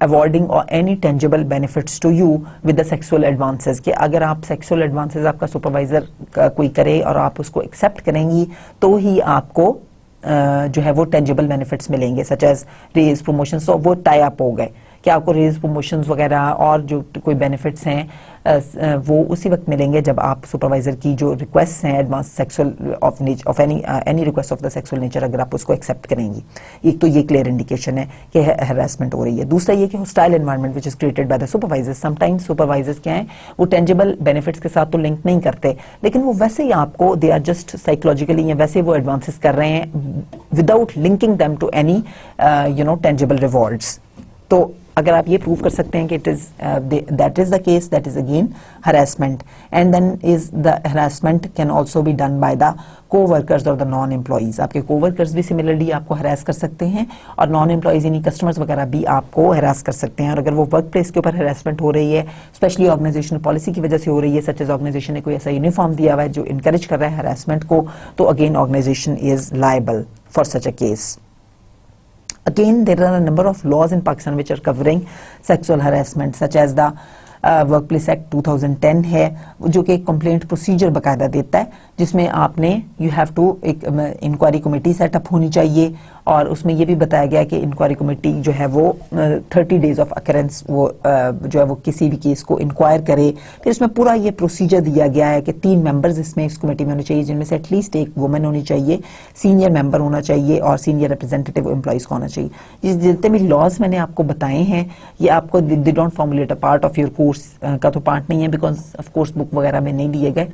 अवॉर्डिंग और any tangible benefits to you with the sexual advances, कि अगर आप सेक्सुअल एडवांसेस आपका सुपरवाइजर कोई करे और आप उसको एक्सेप्ट करेंगी तो ही आपको जो है वो टेंजिबल बेनिफिट्स मिलेंगे, सच एज रेज प्रमोशन. तो वो टाई अप हो गए कि आपको रेज प्रमोशंस वगैरह और जो कोई बेनिफिट्स हैं वो उसी वक्त मिलेंगे जब आप सुपरवाइजर की जो रिक्वेस्ट हैं advance sexual of any request of the sexual nature अगर आप उसको एक्सेप्ट करेंगी. एक तो ये क्लियर इंडिकेशन है कि हैरेसमेंट हो रही है. दूसरा ये कि hostile environment which is created by the supervisors. Sometimes supervisors क्या हैं, वो टेंजिबल बेनिफिट्स के साथ तो लिंक नहीं करते, लेकिन वो वैसे ही आपको दे आर जस्ट साइकोलॉजिकली या वैसे वो एडवांसेस कर रहे हैं without linking them to any tangible rewards. तो अगर आप ये प्रूव कर सकते हैं कि it is that is the case, that is again harassment, and then is the harassment can also be done by the coworkers और द नॉन एम्प्लॉइज। आपके को-वर्कर्स भी सिमिलरली आपको हरास कर सकते हैं और नॉन एम्प्लॉइज यानी कस्टमर्स वगैरह भी आपको हरास कर सकते हैं। और अगर वो वर्क प्लेस के ऊपर हरासमेंट हो रही है, स्पेशली ऑर्गेनाइजेशनल पॉलिसी की वजह से हो रही है, सच एज ऑर्गेनाइजेशन ने कोई ऐसा यूनिफॉर्म दिया हुआ है जो इनकरेज कर रहा है हरासमेंट को, तो again organisation is liable for such a case. Again, there are a number of laws in Pakistan which are covering sexual harassment, such as the workplace act 2010 है, जो कि एक कंप्लेंट प्रोसीजर बकायदा देता है, जिसमें आपने यू हैव टू एक इंक्वायरी कमेटी सेटअप होनी चाहिए, और उसमें ये भी बताया गया है कि इंक्वायरी कमेटी जो है वो 30 डेज ऑफ अकरेंस वो जो है वो किसी भी केस को इंक्वायर करे। फिर इसमें पूरा ये प्रोसीजर दिया गया है कि 3 मेंबर्स इसमें इस कमेटी में होने चाहिए, जिनमें से एटलीस्ट एक वुमेन होनी चाहिए, सीनियर मेंबर होना चाहिए और सीनियर रिप्रेजेंटेटिव एम्प्लॉइज को होना चाहिए। जितने भी लॉज मैंने आपको बताए हैं ये आपको they don't formulate a part of your course का तो पार्ट नहीं है, बिकॉज ऑफ कोर्स बुक वगैरह में नहीं दिए गए,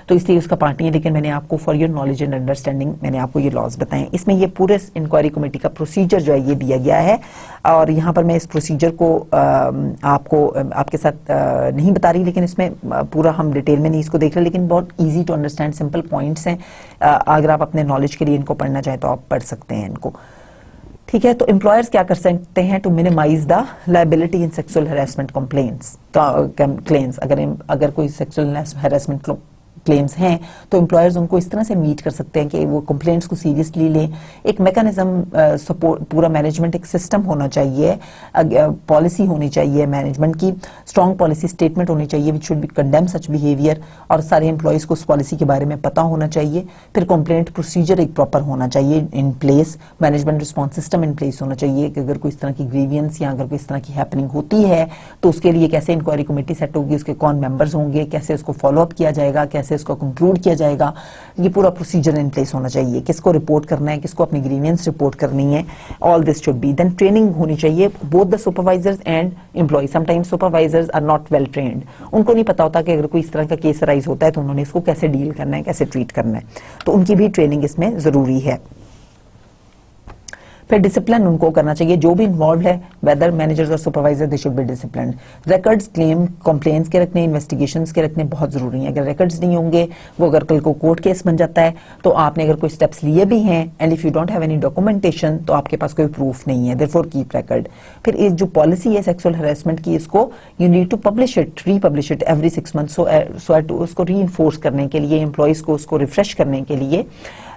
तो इसलिए उसका पार्ट नहीं है, लेकिन मैंने आपको for your knowledge and understanding मैंने आपको ये लॉज बताए। इसमें ये पूरे इंक्वायरी कमेटी का प्रोसीजर जो है ये दिया गया है, और यहाँ पर मैं इस प्रोसीजर को आपको आपके साथ नहीं बता रही, लेकिन इसमें पूरा हम डिटेल में नहीं इसको देख रहे, लेकिन बहुत easy to understand simple points हैं। अगर आप अपने नॉलेज के लिए इनको पढ़ना चाहें तो आप पढ़ सकते हैं इनको। ठीक है, तो एम्प्लॉयर्स क्या कर सकते हैं to minimise the liability in sexual harassment claims. अगर कोई सेक्सुअल हैरेसमेंट क्लेम्स हैं तो एम्प्लॉयर्स उनको इस तरह से मीट कर सकते हैं कि वो कंप्लेंट्स को सीरियसली लें। एक मैकेनिज्म सपोर्ट, पूरा मैनेजमेंट एक सिस्टम होना चाहिए, पॉलिसी होनी चाहिए मैनेजमेंट की, स्ट्रॉन्ग पॉलिसी स्टेटमेंट होनी चाहिए which should be condemn such behaviour, और सारे एम्प्लॉयज को उस पॉलिसी के बारे में पता होना चाहिए। फिर कंप्लेंट प्रोसीजर एक प्रॉपर होना चाहिए in place, management response system in place होना चाहिए कि अगर कोई इस तरह की ग्रीवियंस या अगर कोई इस तरह की हैपनिंग होती है तो उसके लिए कैसे इंक्वायरी कमेटी सेट होगी, उसके कौन मेंबर्स होंगे, कैसे उसको फॉलो अप किया जाएगा, कैसे इसको कंक्लूड किया जाएगा, ये पूरा प्रोसीजर इन प्लेस होना चाहिए। किसको रिपोर्ट करना है, किसको अपनी ग्रीवियंस रिपोर्ट करनी है, all this should be. Then training होनी चाहिए both the supervisors and employees. Sometimes supervisors are not well trained, उनको नहीं पता होता कि अगर कोई इस तरह का केस राइज होता है तो उन्होंने इसको कैसे डील करना है, कैसे ट्रीट करना है, तो उनकी भी ट्रेनिंग इसमें जरूरी है। फिर डिसिप्लिन उनको करना चाहिए, जो भी इन्वॉल्व है, वेदर मैनेजर्स और supervisor, they should B disciplined. Records, claim, complaints के रखने, इन्वेस्टिगेशंस के रखने बहुत जरूरी है। अगर रिकॉर्ड्स नहीं होंगे, वो अगर कल को कोर्ट केस बन जाता है तो आपने अगर कोई स्टेप्स लिए भी हैं and if you don't have any documentation तो आपके पास कोई प्रूफ नहीं है, देयरफॉर कीप रिकॉर्ड। फिर ये जो पॉलिसी है सेक्सुअल हैरेसमेंट की, इसको you need to publish it, republish it every 6 months, so उसको री इन्फोर्स करने के लिए, एम्प्लॉयज को उसको रिफ्रेश करने के लिए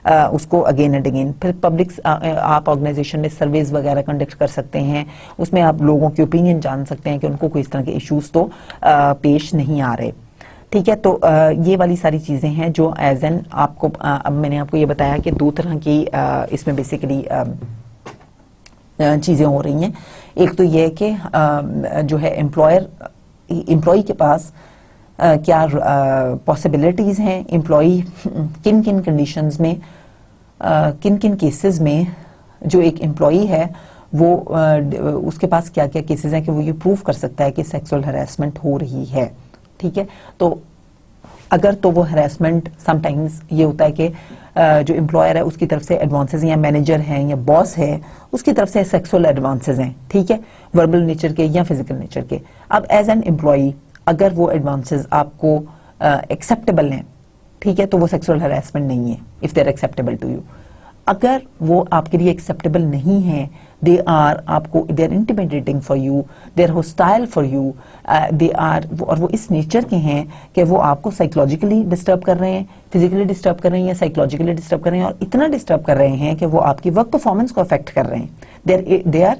उसको अगेन एंड अगेन। फिर पब्लिक आप ऑर्गेनाइजेशन में सर्वेज वगैरह कंडक्ट कर सकते हैं, उसमें आप लोगों की ओपिनियन जान सकते हैं कि उनको कोई इस तरह के इश्यूज तो पेश नहीं आ रहे। ठीक है, तो ये वाली सारी चीजें हैं जो एज एन आपको अब मैंने आपको ये बताया कि 2 तरह की इसमें बेसिकली चीजें हो रही हैं। एक तो ये है कि जो है एम्प्लॉय के पास क्या पॉसिबिलिटीज हैं, एम्प्लॉय किन किन कंडीशंस में, किन किन केसेस में जो एक एम्प्लॉय है वो उसके पास क्या क्या केसेस हैं कि वो ये प्रूव कर सकता है कि सेक्सुअल हैरेसमेंट हो रही है। ठीक है, तो अगर तो वो हैरेसमेंट समटाइम्स ये होता है कि जो एम्प्लॉयर है उसकी तरफ से एडवांसेस या मैनेजर हैं या बॉस है उसकी तरफ से सेक्सुअल एडवांसेस हैं, ठीक है, वर्बल नेचर के या फिजिकल नेचर के। अब एज एन एम्प्लॉय अगर वो एडवांसेस आपको एक्सेप्टेबल हैं, ठीक है, तो वो सेक्सुअल हैरेसमेंट नहीं है if they are acceptable to you. अगर वो आपके लिए एक्सेप्टेबल नहीं है, they are intimidating for you, they are hostile for you, they are, और वो इस नेचर के हैं कि वो आपको साइकोलॉजिकली डिस्टर्ब कर रहे हैं, फिजिकली डिस्टर्ब कर रहे हैं या साइकोलॉजिकली डिस्टर्ब कर रहे हैं, और इतना डिस्टर्ब कर रहे हैं कि वो आपकी वर्क परफॉर्मेंस को अफेक्ट कर रहे हैं, they are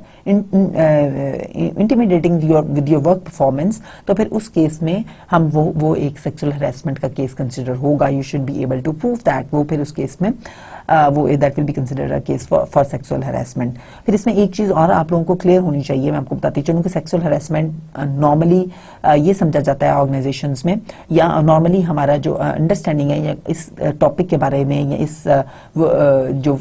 intimidating with your work performance, तो फिर उस केस में हम वो एक सेक्सुअल हैरेसमेंट का केस कंसिडर होगा। You should be able to prove that, वो फिर उस केस में वो that will be considered a case for sexual harassment. फिर इसमें एक चीज और आप लोगों को क्लियर होनी चाहिए, मैं आपको बताती चलूं कि सेक्सुअल हैरेसमेंट नॉर्मली ये समझा जाता है ऑर्गेनाइजेशंस में, या नॉर्मली हमारा जो अंडरस्टैंडिंग है या इस टॉपिक के बारे में या इस जो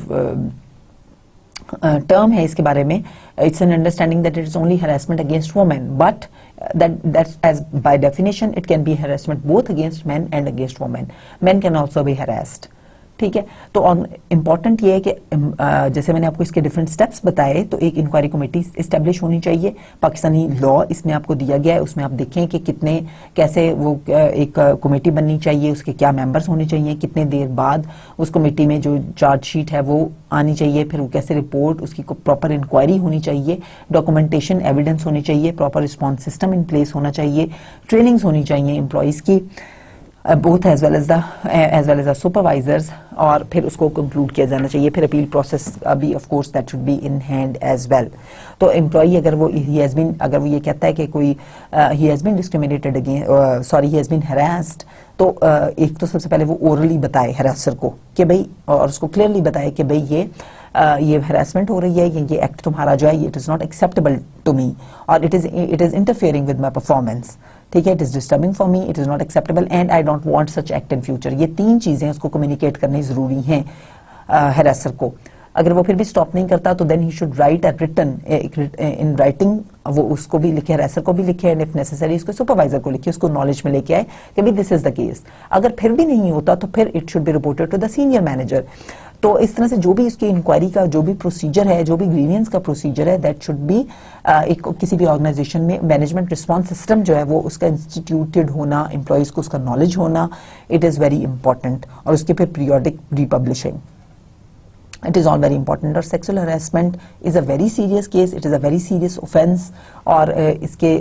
टर्म है इसके बारे में, it's an understanding that it is only harassment against women, but that's as by definition it can be harassment both against men and against women. Men can also be harassed. ठीक है। तो important ये है कि जैसे मैंने आपको इसके डिफरेंट स्टेप्स बताए, तो एक इंक्वायरी कमेटी इस्टेब्लिश होनी चाहिए। पाकिस्तानी लॉ इसमें आपको दिया गया है, उसमें आप देखें कि कितने कैसे वो एक कमेटी बननी चाहिए, उसके क्या मेंबर्स होने चाहिए, कितने देर बाद उस कमेटी में जो चार्जशीट है वो आनी चाहिए, फिर वो कैसे रिपोर्ट, उसकी प्रॉपर इंक्वायरी होनी चाहिए, डॉक्यूमेंटेशन एविडेंस होनी चाहिए, proper response system in place होना चाहिए, ट्रेनिंग्स होनी चाहिए एम्प्लॉयज़ की both as well as the supervisors, और फिर उसको कंक्लूड किया जाना चाहिए। फिर अपील प्रोसेस अभी of course that should be in hand as well. तो एम्प्लॉई अगर वो अगर वो ये कहता है कि कोई he has been discriminated against, sorry he has been harassed, तो एक तो सबसे पहले वो ओरली बताए हरासर को कि भाई, और उसको क्लियरली बताए कि भाई ये हरासमेंट हो रही है, ये एक्ट तुम्हारा जो है it is not acceptable to me, और it is interfering with my performance, ठीक है, it is disturbing for me, it is not acceptable and I don't want such act in future. ये 3 चीजें उसको कम्युनिकेट करनी जरूरी हैं हरासर को। अगर वो फिर भी स्टॉप नहीं करता तो then he should write a written in writing, वो उसको भी लिखे, हरासर को भी लिखे, एंड इफ नेसेसरी उसको सुपरवाइजर को लिखे, उसको नॉलेज में लेके आए कि भाई दिस इज द केस। अगर फिर भी नहीं होता तो फिर it should be reported to the senior manager. तो इस तरह से जो भी इसकी इंक्वायरी का जो भी प्रोसीजर है, जो भी ग्रीवियंस का प्रोसीजर है, दैट शुड बी एक किसी भी ऑर्गेनाइजेशन में मैनेजमेंट रिस्पॉन्स सिस्टम जो है वो उसका इंस्टीट्यूटेड होना, एम्प्लॉयज को उसका नॉलेज होना, इट इज़ वेरी इंपॉर्टेंट। और उसके फिर periodic रीपब्लिशिंग, it is all very important। और sexual harassment is a very serious case, it is a very serious offense, और इसके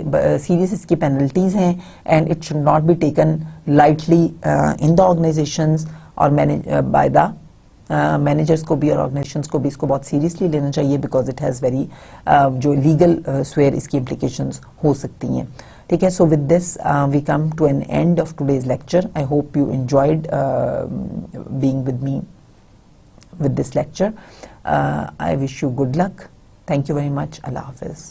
serious इसकी penalties हैं, and it should not be taken lightly in the organizations और by the managers को भी और organizations को भी इसको बहुत seriously लेना चाहिए, because it has very जो legal swear इसकी implications हो सकती हैं, ठीक है। So with this we come to an end of today's lecture। I hope you enjoyed being with me with this lecture। I wish you good luck. Thank you very much. Allah Hafiz.